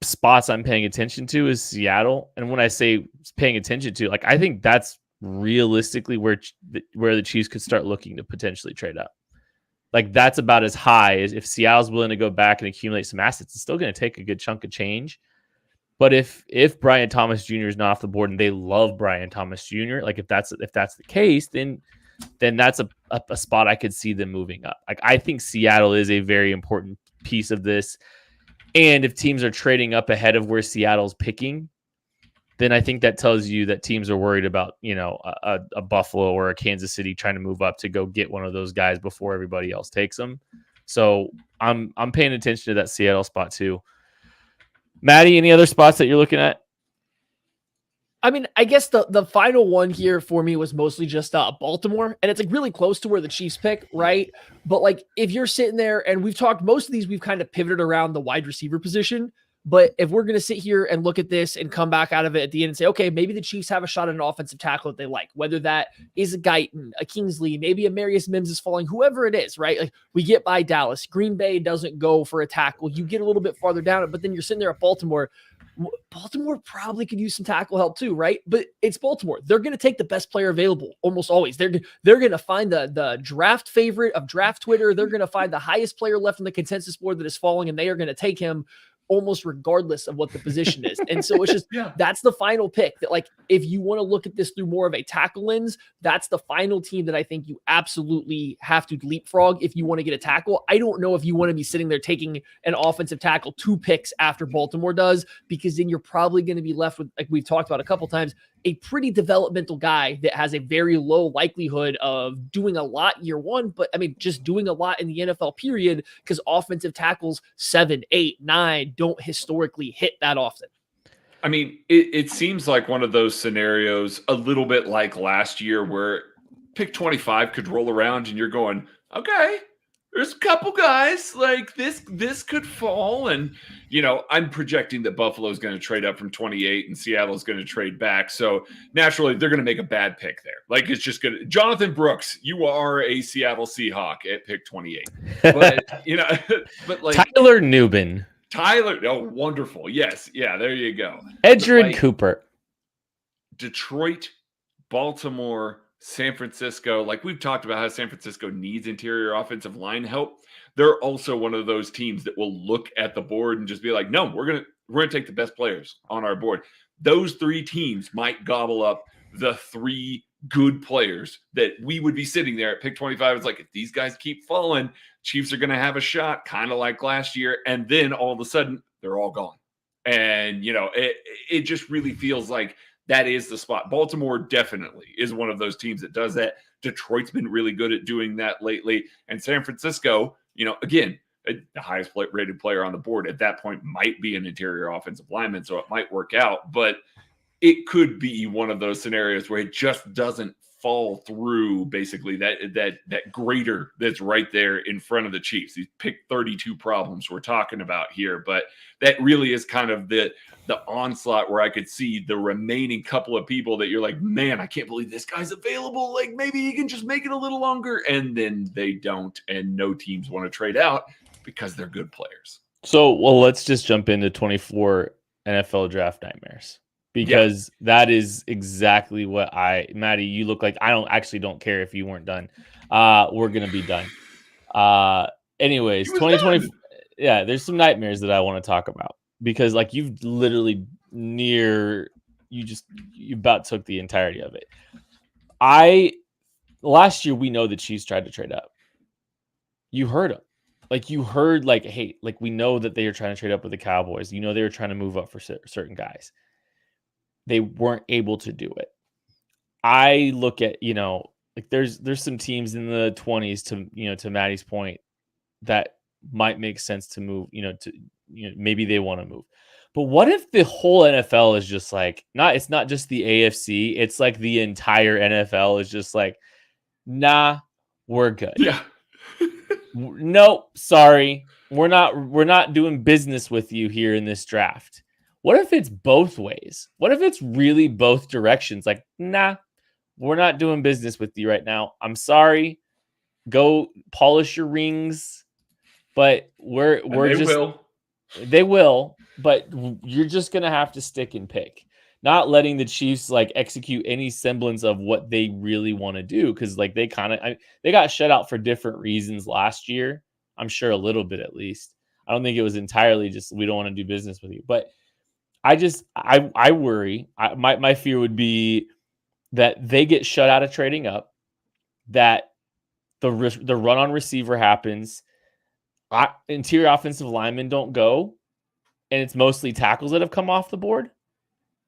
spots I'm paying attention to is Seattle. And when I say paying attention to, like, I think that's realistically where the Chiefs could start looking to potentially trade up. Like, that's about as high as if Seattle's willing to go back and accumulate some assets. It's still going to take a good chunk of change. But if Brian Thomas Jr. is not off the board and they love Brian Thomas Jr., like if that's the case, then that's a spot I could see them moving up. Like, I think Seattle is a very important piece of this. And if teams are trading up ahead of where Seattle's picking, then I think that tells you that teams are worried about, a Buffalo or a Kansas City trying to move up to go get one of those guys before everybody else takes them. So I'm paying attention to that Seattle spot too. Maddie, any other spots that you're looking at? I mean, I guess the final one here for me was mostly just Baltimore, and it's like really close to where the Chiefs pick, right? But like, if you're sitting there, and we've talked, most of these we've kind of pivoted around the wide receiver position, but if we're going to sit here and look at this and come back out of it at the end and say, okay, maybe the Chiefs have a shot at an offensive tackle that they like, whether that is a Guyton, a Kingsley, maybe a Marius Mims is falling, whoever it is, right? Like, we get by Dallas. Green Bay doesn't go for a tackle. You get a little bit farther down, but then you're sitting there at Baltimore. Baltimore probably could use some tackle help too, right? But it's Baltimore. They're going to take the best player available almost always. They're going to find the draft favorite of draft Twitter. They're going to find the highest player left on the consensus board that is falling, and they are going to take him almost regardless of what the position is. And so it's just, that's the final pick that, like, if you want to look at this through more of a tackle lens, that's the final team that I think you absolutely have to leapfrog if you want to get a tackle. I don't know if you want to be sitting there taking an offensive tackle 2 picks after Baltimore does, because then you're probably going to be left with, like we've talked about a couple times, a pretty developmental guy that has a very low likelihood of doing a lot year one, but I mean, just doing a lot in the NFL period, because offensive tackles 7, 8, 9 don't historically hit that often. I mean, it seems like one of those scenarios, a little bit like last year, where pick 25 could roll around and you're going, okay, there's a couple guys like this could fall. And, I'm projecting that Buffalo is going to trade up from 28 and Seattle is going to trade back. So naturally, they're going to make a bad pick there. Like, it's just going to, Jonathan Brooks, you are a Seattle Seahawk at pick 28. But, but like Tyler Newbin. Oh, wonderful. Yes. Yeah, there you go. Edgerrin Cooper. Detroit, Baltimore, San Francisco. Like, we've talked about how San Francisco needs interior offensive line help. They're also one of those teams that will look at the board and just be like, no, we're gonna take the best players on our board. Those 3 teams might gobble up the 3 good players that we would be sitting there at pick 25. It's like, if these guys keep falling, Chiefs are going to have a shot, kind of like last year. And then all of a sudden, they're all gone. And, it just really feels like that is the spot. Baltimore definitely is one of those teams that does that. Detroit's been really good at doing that lately. And San Francisco, again, the highest rated player on the board at that point might be an interior offensive lineman, so it might work out. But it could be one of those scenarios where it just doesn't fall through, basically, that grader that's right there in front of the Chiefs. These pick 32 problems we're talking about here, but that really is kind of the onslaught where I could see the remaining couple of people that you're like, man, I can't believe this guy's available. Like, maybe he can just make it a little longer. And then they don't, and no teams want to trade out because they're good players. So, well, let's just jump into 24 NFL draft nightmares. Because that is exactly what Maddie, you look like. I don't care if you weren't done. We're going to be done. Anyways, 2020. Yeah, there's some nightmares that I want to talk about because like you've literally you about took the entirety of it. Last year, we know the Chiefs tried to trade up. You heard them. Hey, like we know that they are trying to trade up with the Cowboys. They were trying to move up for certain guys. They weren't able to do it. I look at, like there's some teams in the 20s to Maddie's point that might make sense to move, maybe they want to move. But what if the whole NFL is just like, it's not just the AFC, it's like the entire NFL is just like, nah, we're good. Yeah. No, sorry. We're not doing business with you here in this draft. What if it's both ways? What if it's really both directions? Like, nah, we're not doing business with you right now. I'm sorry. Go polish your rings. But they will, but you're just going to have to stick and pick. Not letting the Chiefs like execute any semblance of what they really want to do. Cause like they got shut out for different reasons last year. I'm sure a little bit at least. I don't think it was entirely just, we don't want to do business with you, but I worry. My fear would be that they get shut out of trading up, that the run on receiver happens, interior offensive linemen don't go, and it's mostly tackles that have come off the board.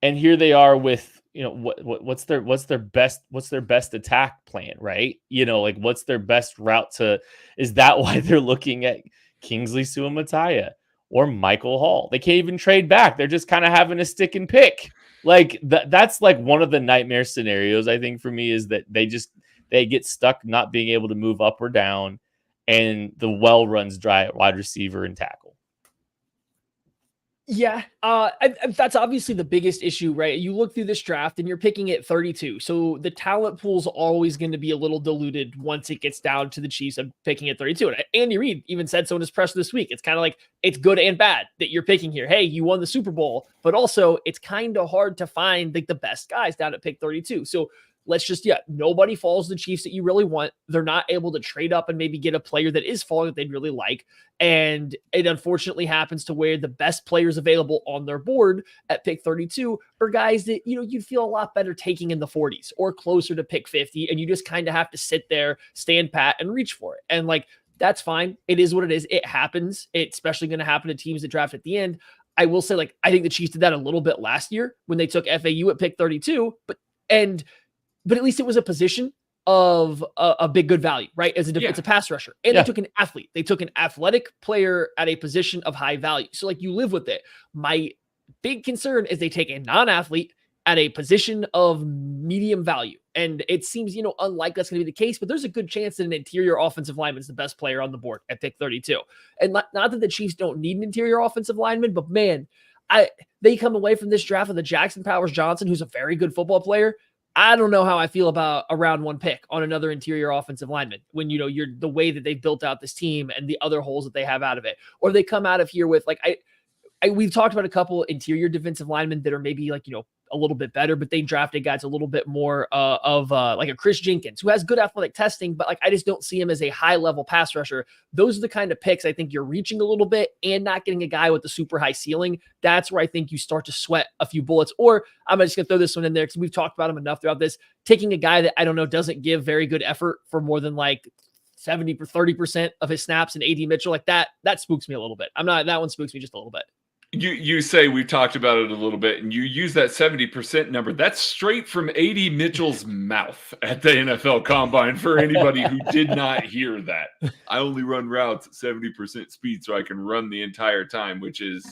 And here they are with what's their best attack plan, right? Like what's their best route to? Is that why they're looking at Kingsley Suamataia or Michael Hall? They can't even trade back. They're just kind of having a stick and pick. Like that's like one of the nightmare scenarios, I think, for me, is that they get stuck not being able to move up or down, and the well runs dry at wide receiver and tackle. Yeah, that's obviously the biggest issue, right? You look through this draft and you're picking at 32. So the talent pool's always going to be a little diluted once it gets down to the Chiefs of picking at 32. And Andy Reid even said so in his presser this week. It's kind of like, it's good and bad that you're picking here. Hey, you won the Super Bowl, but also it's kind of hard to find like the best guys down at pick 32. So let's just, nobody falls the Chiefs that you really want. They're not able to trade up and maybe get a player that is falling that they'd really like. And it unfortunately happens to where the best players available on their board at pick 32 are guys that, you'd feel a lot better taking in the 40s or closer to pick 50. And you just kind of have to sit there, stand pat, and reach for it. And like, that's fine. It is what it is. It happens. It's especially going to happen to teams that draft at the end. I will say, like, I think the Chiefs did that a little bit last year when they took FAU at pick 32, but at least it was a position of a big good value, right? It's a pass rusher. And they took an athlete. They took an athletic player at a position of high value. So like you live with it. My big concern is they take a non-athlete at a position of medium value. And it seems, unlikely that's going to be the case, but there's a good chance that an interior offensive lineman is the best player on the board at pick 32. And not that the Chiefs don't need an interior offensive lineman, but man, they come away from this draft with a Jackson Powers Johnson, who's a very good football player. I don't know how I feel about a round one pick on another interior offensive lineman when, you're the way that they've built out this team and the other holes that they have out of it. Or they come out of here with like, we've talked about a couple interior defensive linemen that are maybe like, a little bit better, but they drafted guys a little bit more of like a Chris Jenkins who has good athletic testing, but like, I just don't see him as a high level pass rusher. Those are the kind of picks I think you're reaching a little bit and not getting a guy with the super high ceiling. That's where I think you start to sweat a few bullets. Or I'm just going to throw this one in there because we've talked about him enough throughout this, taking a guy that I don't know, doesn't give very good effort for more than like 70 or 30% of his snaps, and AD Mitchell, like that spooks me a little bit. That one spooks me just a little bit. You say we've talked about it a little bit, and you use that 70% number. That's straight from A.D. Mitchell's mouth at the NFL Combine for anybody who did not hear that. I only run routes at 70% speed so I can run the entire time, which is,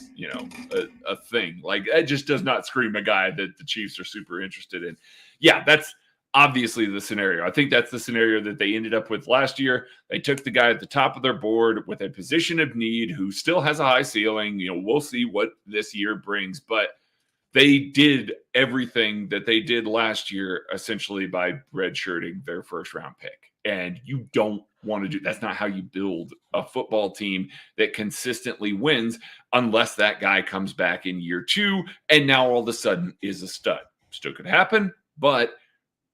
a thing. Like, that just does not scream a guy that the Chiefs are super interested in. Yeah, that's obviously the scenario. I think that's the scenario that they ended up with last year. They took the guy at the top of their board with a position of need who still has a high ceiling. We'll see what this year brings, but they did everything that they did last year essentially by redshirting their first round pick. And you don't want to do that's not how you build a football team that consistently wins unless that guy comes back in year 2 and now all of a sudden is a stud. Still could happen, but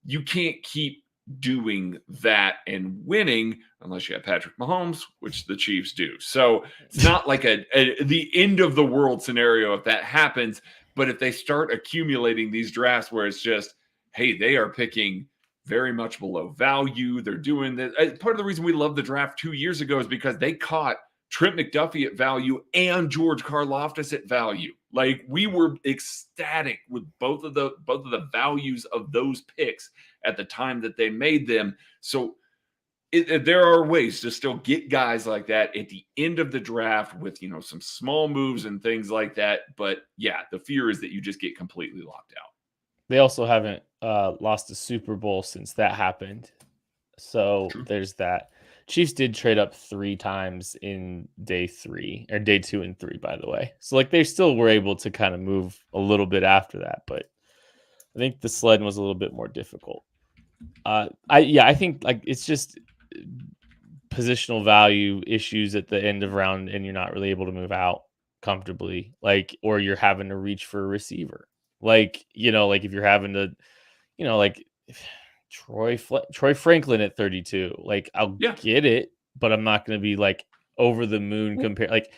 you can't keep doing that and winning unless you have Patrick Mahomes, which the Chiefs do. So it's not like the end of the world scenario if that happens. But if they start accumulating these drafts where it's just, hey, they are picking very much below value. They're doing that. Part of the reason we loved the draft 2 years ago is because they caught Trent McDuffie at value and George Karlaftis at value. Like, we were ecstatic with both of the values of those picks at the time that they made them. So there are ways to still get guys like that at the end of the draft with, some small moves and things like that. But yeah, the fear is that you just get completely locked out. They also haven't lost a Super Bowl since that happened. So True. There's that. Chiefs did trade up 3 times in day 2 and 3, by the way. So like they still were able to kind of move a little bit after that, but I think the sled was a little bit more difficult. I think like it's just positional value issues at the end of round, and you're not really able to move out comfortably, or you're having to reach for a receiver. Like if you're having to, like Troy Franklin at 32. Like, I'll get it, but I'm not going to be like over the moon compared. Like,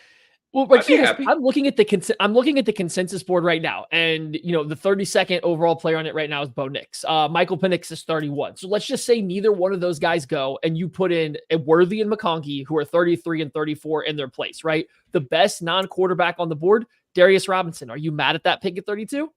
well, but I'm looking at the consensus board right now, and the 32nd overall player on it right now is Bo Nix. Michael Penix is 31. So let's just say neither one of those guys go, and you put in a Worthy and McConkey, who are 33 and 34 in their place, right? The best non-quarterback on the board, Darius Robinson. Are you mad at that pick at 32?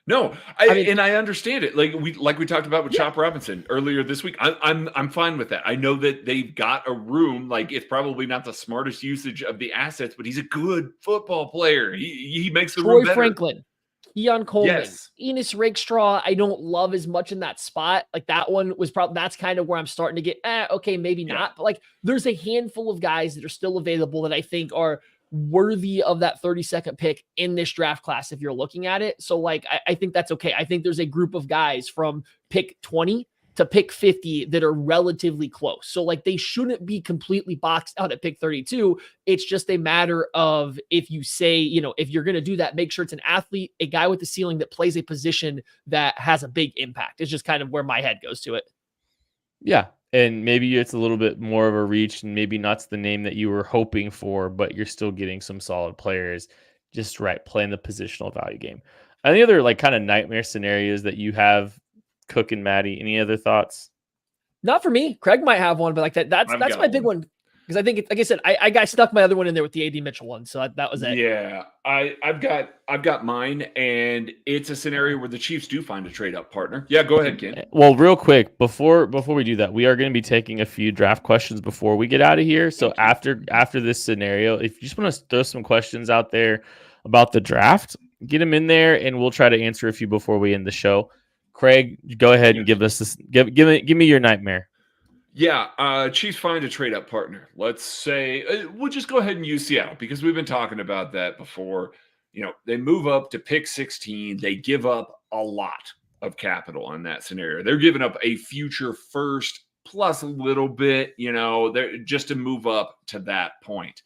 No, I understand it. Like we talked about with Chop Robinson earlier this week. I'm fine with that. I know that they've got a room. Like, it's probably not the smartest usage of the assets, but he's a good football player. He makes the room better. Troy Franklin, Keon Coleman, Enos Rakestraw. I don't love as much in that spot. Like, that one was probably, that's kind of where I'm starting to get, okay, maybe not. But like, there's a handful of guys that are still available that I think are worthy of that 32nd pick in this draft class if you're looking at it. So like, I think that's okay. I think there's a group of guys from pick 20 to pick 50 that are relatively close. So like, they shouldn't be completely boxed out at pick 32. It's just a matter of, if you say, if you're going to do that, make sure it's an athlete, a guy with the ceiling that plays a position that has a big impact. It's just kind of where my head goes to it. Yeah. And maybe it's a little bit more of a reach, and maybe not the name that you were hoping for, but you're still getting some solid players. Just playing the positional value game. Any other like kind of nightmare scenarios that you have, Cook and Maddie? Any other thoughts? Not for me. Craig might have one, but like that's my big one. Because I think, like I said, I got stuck my other one in there with the AD Mitchell one, so that was it. Yeah, I've got mine, and it's a scenario where the Chiefs do find a trade up partner. Yeah, go ahead, Ken. Well, real quick before we do that, we are going to be taking a few draft questions before we get out of here. So after this scenario, if you just want to throw some questions out there about the draft, get them in there, and we'll try to answer a few before we end the show. Craig, go ahead and give us this. Give me your nightmare. Yeah, Chiefs find a trade-up partner. Let's say we'll just go ahead and use Seattle because we've been talking about that before. They move up to pick 16. They give up a lot of capital on that scenario. They're giving up a future first plus a little bit, they're just to move up to that point.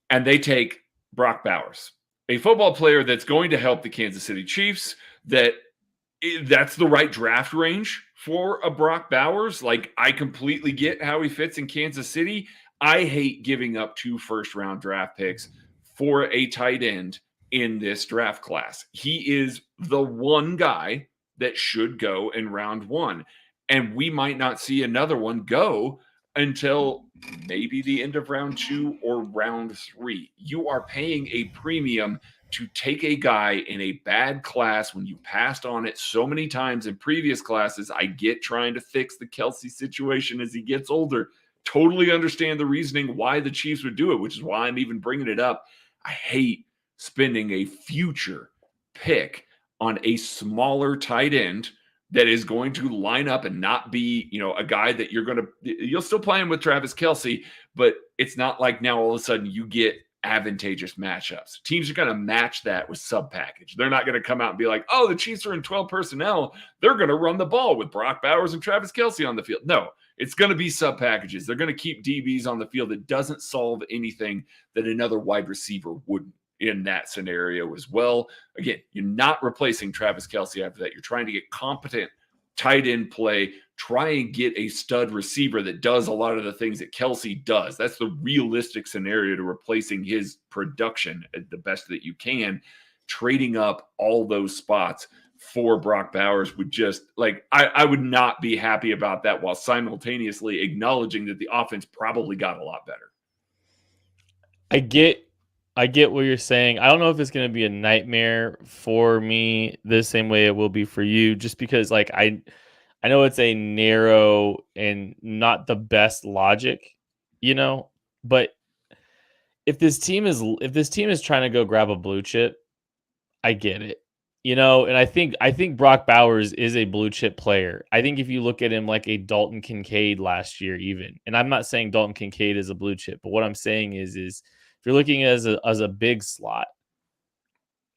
And they take Brock Bowers, a football player that's going to help the Kansas City Chiefs. That's the right draft range for a Brock Bowers. Like, I completely get how he fits in Kansas City. I hate giving up 2 first-round draft picks for a tight end in this draft class. He is the one guy that should go in round 1. And we might not see another one go until maybe the end of round 2 or round 3. You are paying a premium to take a guy in a bad class when you passed on it so many times in previous classes. I get trying to fix the Kelsey situation as he gets older. Totally understand the reasoning why the Chiefs would do it, which is why I'm even bringing it up. I hate spending a future pick on a smaller tight end that is going to line up and not be, a guy that you'll still play him with Travis Kelsey, but it's not like now all of a sudden you get advantageous matchups. Teams are going to match that with sub package. They're not going to come out and be like, oh, the Chiefs are in 12 personnel. They're going to run the ball with Brock Bowers and Travis Kelsey on the field. No, it's going to be sub packages. They're going to keep DBs on the field. It doesn't solve anything that another wide receiver wouldn't in that scenario as well. Again, you're not replacing Travis Kelsey after that. You're trying to get competent tight end play, try and get a stud receiver that does a lot of the things that Kelsey does. That's the realistic scenario to replacing his production at the best that you can. Trading up all those spots for Brock Bowers would just I would not be happy about that, while simultaneously acknowledging that the offense probably got a lot better. I get what you're saying. I don't know if it's going to be a nightmare for me the same way it will be for you, just because I know it's a narrow and not the best logic, but if this team is trying to go grab a blue chip, I get it. And I think Brock Bowers is a blue chip player. I think if you look at him like a Dalton Kincaid last year, even, and I'm not saying Dalton Kincaid is a blue chip, but what I'm saying is if you're looking as a big slot,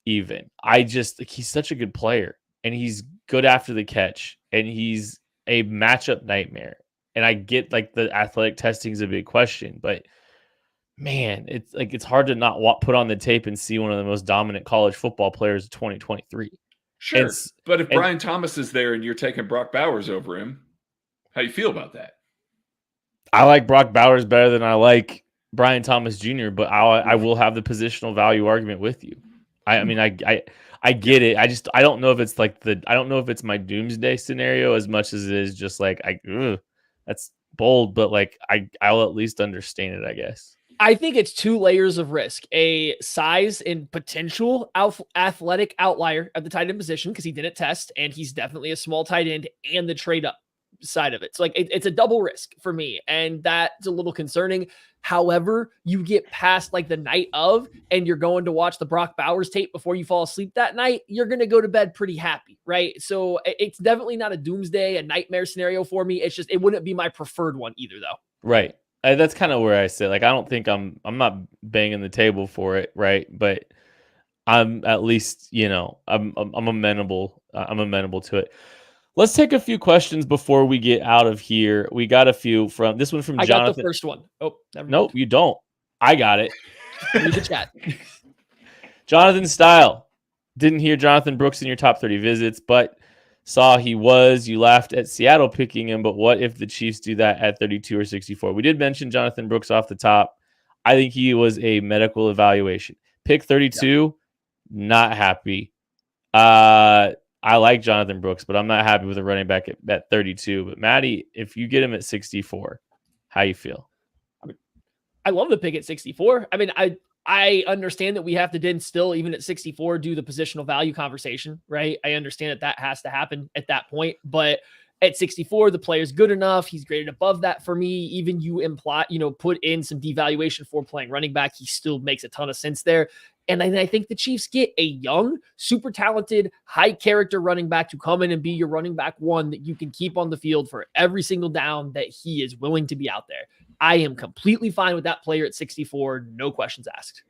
even, he's such a good player, and he's good after the catch, and he's a matchup nightmare. And I get the athletic testing is a big question, but man, it's hard to not put on the tape and see one of the most dominant college football players of 2023. Sure, but if Brian Thomas is there and you're taking Brock Bowers over him, how you feel about that? I like Brock Bowers better than I like Brian Thomas Jr., but I will have the positional value argument with you. I mean, I get it. I don't know if it's I don't know if it's my doomsday scenario as much as it is just that's bold, but I'll at least understand it, I guess. I think it's 2 layers of risk: a size and potential athletic outlier at the tight end position, because he didn't test and he's definitely a small tight end, and the trade up side of it. So it's a double risk for me, and that's a little concerning. However, you get past the night of, and you're going to watch the Brock Bowers tape before you fall asleep that night, you're going to go to bed pretty happy, right? So it's definitely not a doomsday, a nightmare scenario for me. It's just, it wouldn't be my preferred one either, though. Right. That's kind of where I sit. I don't think I'm not banging the table for it, right? But I'm at least, I'm amenable. I'm amenable to it. Let's take a few questions before we get out of here. We got a few from this one from Jonathan. I got the first one. Oh, nope, you don't. I got it. Read the chat. Jonathan Style. Didn't hear Jonathan Brooks in your top 30 visits, but saw he was. You laughed at Seattle picking him, but what if the Chiefs do that at 32 or 64? We did mention Jonathan Brooks off the top. I think he was a medical evaluation. Pick 32, not happy. I like Jonathan Brooks, but I'm not happy with a running back at 32. But Maddie, if you get him at 64, how you feel? I love the pick at 64. I mean, I understand that we have to then still, even at 64, do the positional value conversation, right? I understand that has to happen at that point, but at 64, the player's good enough. He's graded above that for me. Even put in some devaluation for playing running back, he still makes a ton of sense there. And I think the Chiefs get a young, super talented, high character running back to come in and be your running back one that you can keep on the field for every single down that he is willing to be out there. I am completely fine with that player at 64. No questions asked.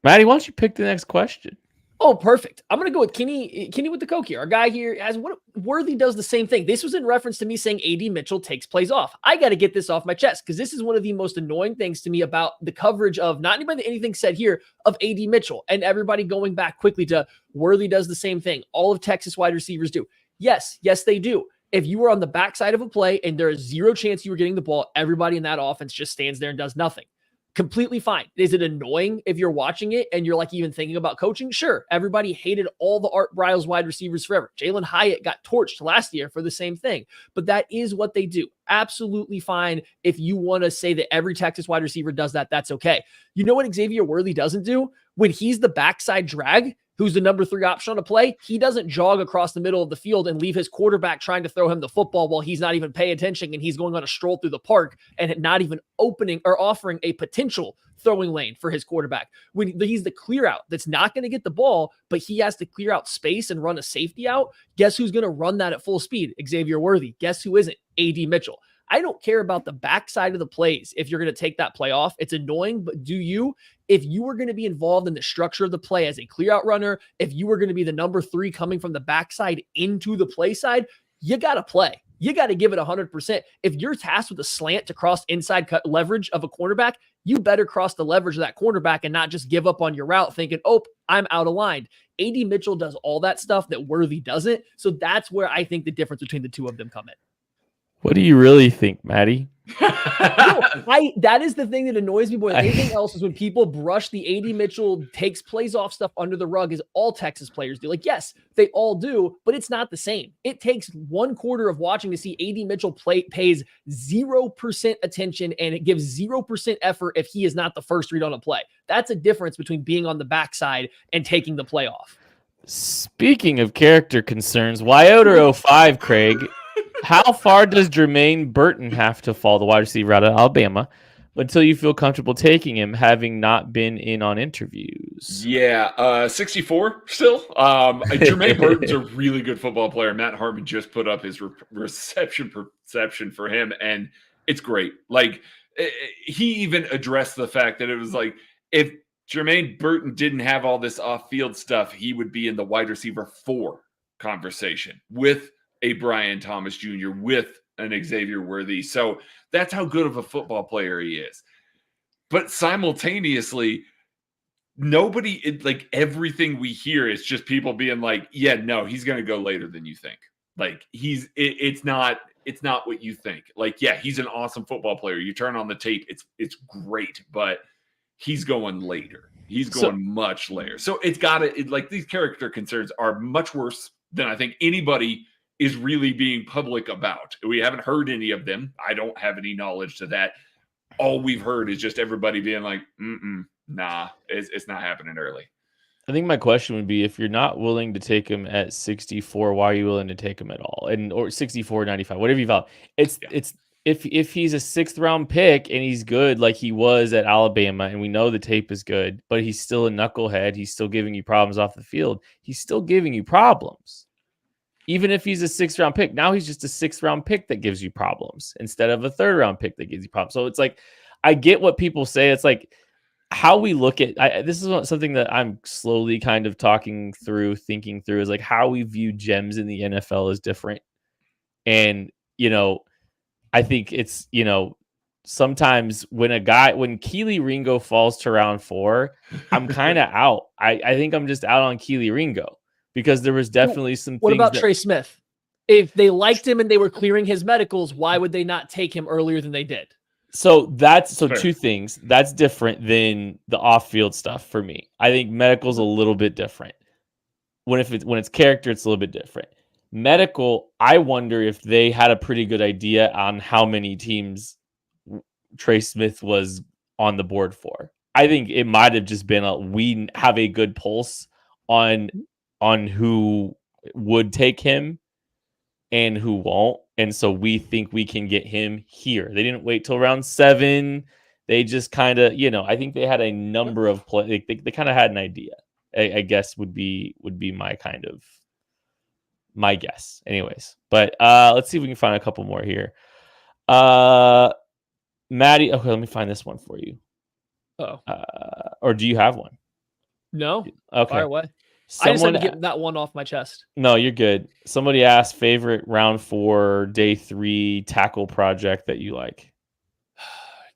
Maddie, why don't you pick the next question? Oh, perfect. I'm going to go with Kenny with the Coke here. Our guy here has Worthy does the same thing. This was in reference to me saying AD Mitchell takes plays off. I got to get this off my chest because this is one of the most annoying things to me about the coverage of not anything said here of AD Mitchell, and everybody going back quickly to Worthy does the same thing. All of Texas wide receivers do. Yes, they do. If you were on the backside of a play and there is zero chance you were getting the ball, everybody in that offense just stands there and does nothing. Completely fine. Is it annoying if you're watching it and you're like even thinking about coaching? Sure. Everybody hated all the Art Briles wide receivers forever. Jalen Hyatt got torched last year for the same thing, but that is what they do. Absolutely fine. If you want to say that every Texas wide receiver does that, that's okay. You know what Xavier Worthy doesn't do? When he's the backside drag, who's the number 3 option on a play, he doesn't jog across the middle of the field and leave his quarterback trying to throw him the football while he's not even paying attention and he's going on a stroll through the park and not even opening or offering a potential throwing lane for his quarterback. When he's the clear out that's not going to get the ball, but he has to clear out space and run a safety out, guess who's going to run that at full speed? Xavier Worthy. Guess who isn't? A.D. Mitchell. I don't care about the backside of the plays if you're going to take that play off. It's annoying, but do you? If you were going to be involved in the structure of the play as a clear out runner, if you were going to be the number 3 coming from the backside into the play side, you got to play. You got to give it 100%. If you're tasked with a slant to cross inside cut leverage of a cornerback, you better cross the leverage of that cornerback and not just give up on your route thinking, oh, I'm out of line. A.D. Mitchell does all that stuff that Worthy doesn't. So that's where I think the difference between the two of them come in. What do you really think, Maddie? That is the thing that annoys me more than anything else is when people brush the A.D. Mitchell takes plays off stuff under the rug as all Texas players do. Like, yes, they all do, but it's not the same. It takes 1 quarter of watching to see A.D. Mitchell pays 0% attention and it gives 0% effort if he is not the first read on a play. That's a difference between being on the backside and taking the play off. Speaking of character concerns, Wyoder 05, Craig. How far does Jermaine Burton have to fall, the wide receiver out of Alabama, until you feel comfortable taking him, having not been in on interviews? Yeah, 64 still. Jermaine Burton's a really good football player. Matt Hartman just put up his reception perception for him, and it's great. Like, he even addressed the fact that it was like, if Jermaine Burton didn't have all this off-field stuff, he would be in the wide receiver 4 conversation with a Brian Thomas Jr., with an Xavier Worthy. So that's how good of a football player he is. But simultaneously, everything we hear is just people being like, yeah, no, he's going to go later than you think. Like, it's not what you think. Like, yeah, he's an awesome football player. You turn on the tape, it's great, but he's going later. He's going much later. So these character concerns are much worse than I think anybody is really being public about. We haven't heard any of them. I don't have any knowledge to that. All we've heard is just everybody being like, nah, it's not happening early. I think my question would be, if you're not willing to take him at 64, why are you willing to take him at all? Or 64, 95, whatever you value. It's if he's a 6th round pick and he's good like he was at Alabama, and we know the tape is good, but he's still a knucklehead, he's still giving you problems off the field. He's still giving you problems. Even if he's a 6th round pick, now he's just a 6th round pick that gives you problems instead of a 3rd round pick that gives you problems. So it's like, I get what people say. It's like how we look at, this is something that I'm slowly kind of thinking through is like how we view gems in the NFL is different. And, I think it's, sometimes when Keely Ringo falls to round 4, I'm kind of out. I think I'm just out on Keely Ringo. Because there was definitely some What things about Trey Smith? If they liked him and they were clearing his medicals, why would they not take him earlier than they did? So 2 things. That's different than the off-field stuff for me. I think medical's a little bit different. When it's character, it's a little bit different. Medical, I wonder if they had a pretty good idea on how many teams Trey Smith was on the board for. I think it might have just been we have a good pulse on who would take him and who won't. And so we think we can get him here. They didn't wait till round 7. They just kind of, I think they had a number of play. They kind of had an idea, I guess would be my guess anyways. But let's see if we can find a couple more here. Maddie. Okay, let me find this one for you. Or do you have one? No. Okay. Fire away. I just had to get that one off my chest. No, you're good. Somebody asked favorite round 4, day 3 tackle project that you like.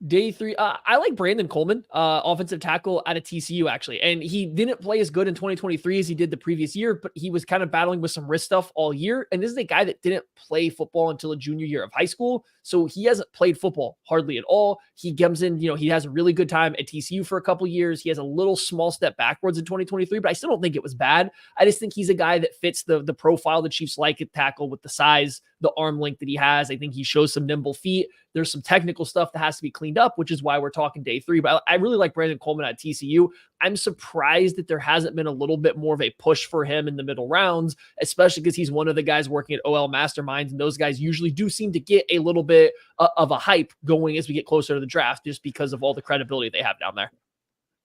Day 3. I like Brandon Coleman, offensive tackle out of TCU, actually. And he didn't play as good in 2023 as he did the previous year, but he was kind of battling with some wrist stuff all year. And this is a guy that didn't play football until a junior year of high school. So he hasn't played football hardly at all. He comes in, he has a really good time at TCU for a couple years. He has a little small step backwards in 2023, but I still don't think it was bad. I just think he's a guy that fits the profile the Chiefs like at tackle with the size, the arm length that he has. I think he shows some nimble feet. There's some technical stuff that has to be cleaned up, which is why we're talking day 3. But I really like Brandon Coleman at TCU. I'm surprised that there hasn't been a little bit more of a push for him in the middle rounds, especially because he's one of the guys working at OL Masterminds. And those guys usually do seem to get a little bit of a hype going as we get closer to the draft, just because of all the credibility they have down there.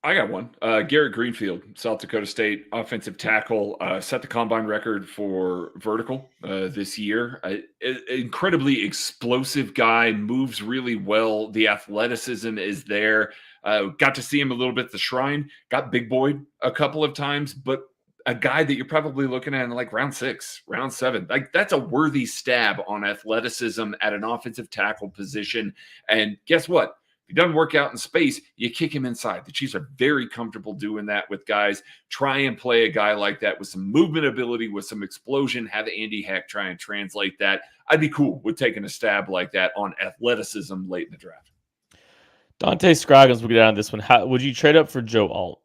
I got one. Garrett Greenfield, South Dakota State offensive tackle, set the combine record for vertical this year. Incredibly explosive guy, moves really well. The athleticism is there. Got to see him a little bit at the Shrine. Got big boyed a couple of times, but a guy that you're probably looking at in like round 6, round 7. Like, that's a worthy stab on athleticism at an offensive tackle position. And guess what? If he doesn't work out in space, you kick him inside. The Chiefs are very comfortable doing that with guys. Try and play a guy like that with some movement ability, with some explosion. Have Andy Heck try and translate that. I'd be cool with taking a stab like that on athleticism late in the draft. Dante Scroggins will get down on this one. How would you trade up for Joe Alt?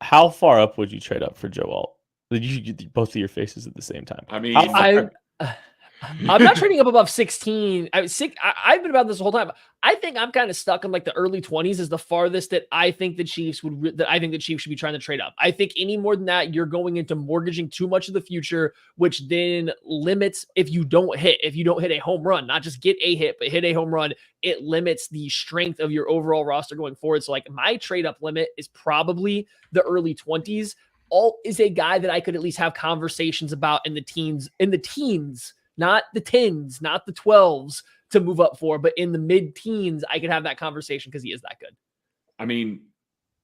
How far up would you trade up for Joe Alt? You get both of your faces at the same time. I mean, I'm not trading up above 16. I've been about this the whole time. I think I'm kind of stuck in like the early 20s is the farthest that I think the Chiefs should be trying to trade up. I think any more than that, you're going into mortgaging too much of the future, which then limits if you don't hit a home run, not just get a hit, but hit a home run, it limits the strength of your overall roster going forward. So like my trade up limit is probably the early 20s. Alt is a guy that I could at least have conversations about in the teens, not the 10s, not the 12s to move up for, but in the mid-teens, I could have that conversation because he is that good. I mean,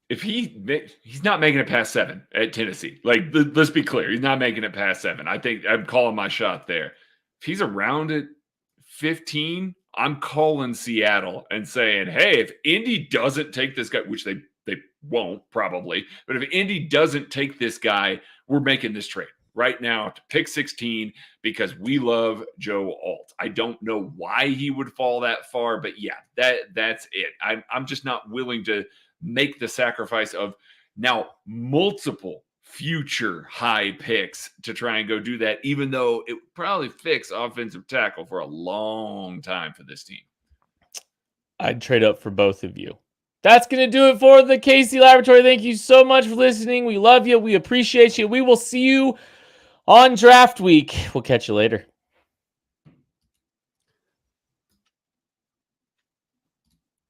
if he's not making it past 7 at Tennessee, like, let's be clear, he's not making it past 7. I think I'm calling my shot there. If he's around at 15, I'm calling Seattle and saying, hey, if Indy doesn't take this guy, which they won't probably, but if Indy doesn't take this guy, we're making this trade right now to pick 16 because we love Joe Alt. I don't know why he would fall that far, but yeah, that's it. I'm just not willing to make the sacrifice of now multiple future high picks to try and go do that, even though it would probably fix offensive tackle for a long time for this team. I'd trade up for both of you. That's going to do it for the KC Laboratory. Thank you so much for listening. We love you. We appreciate you. We will see you on draft week. We'll catch you later.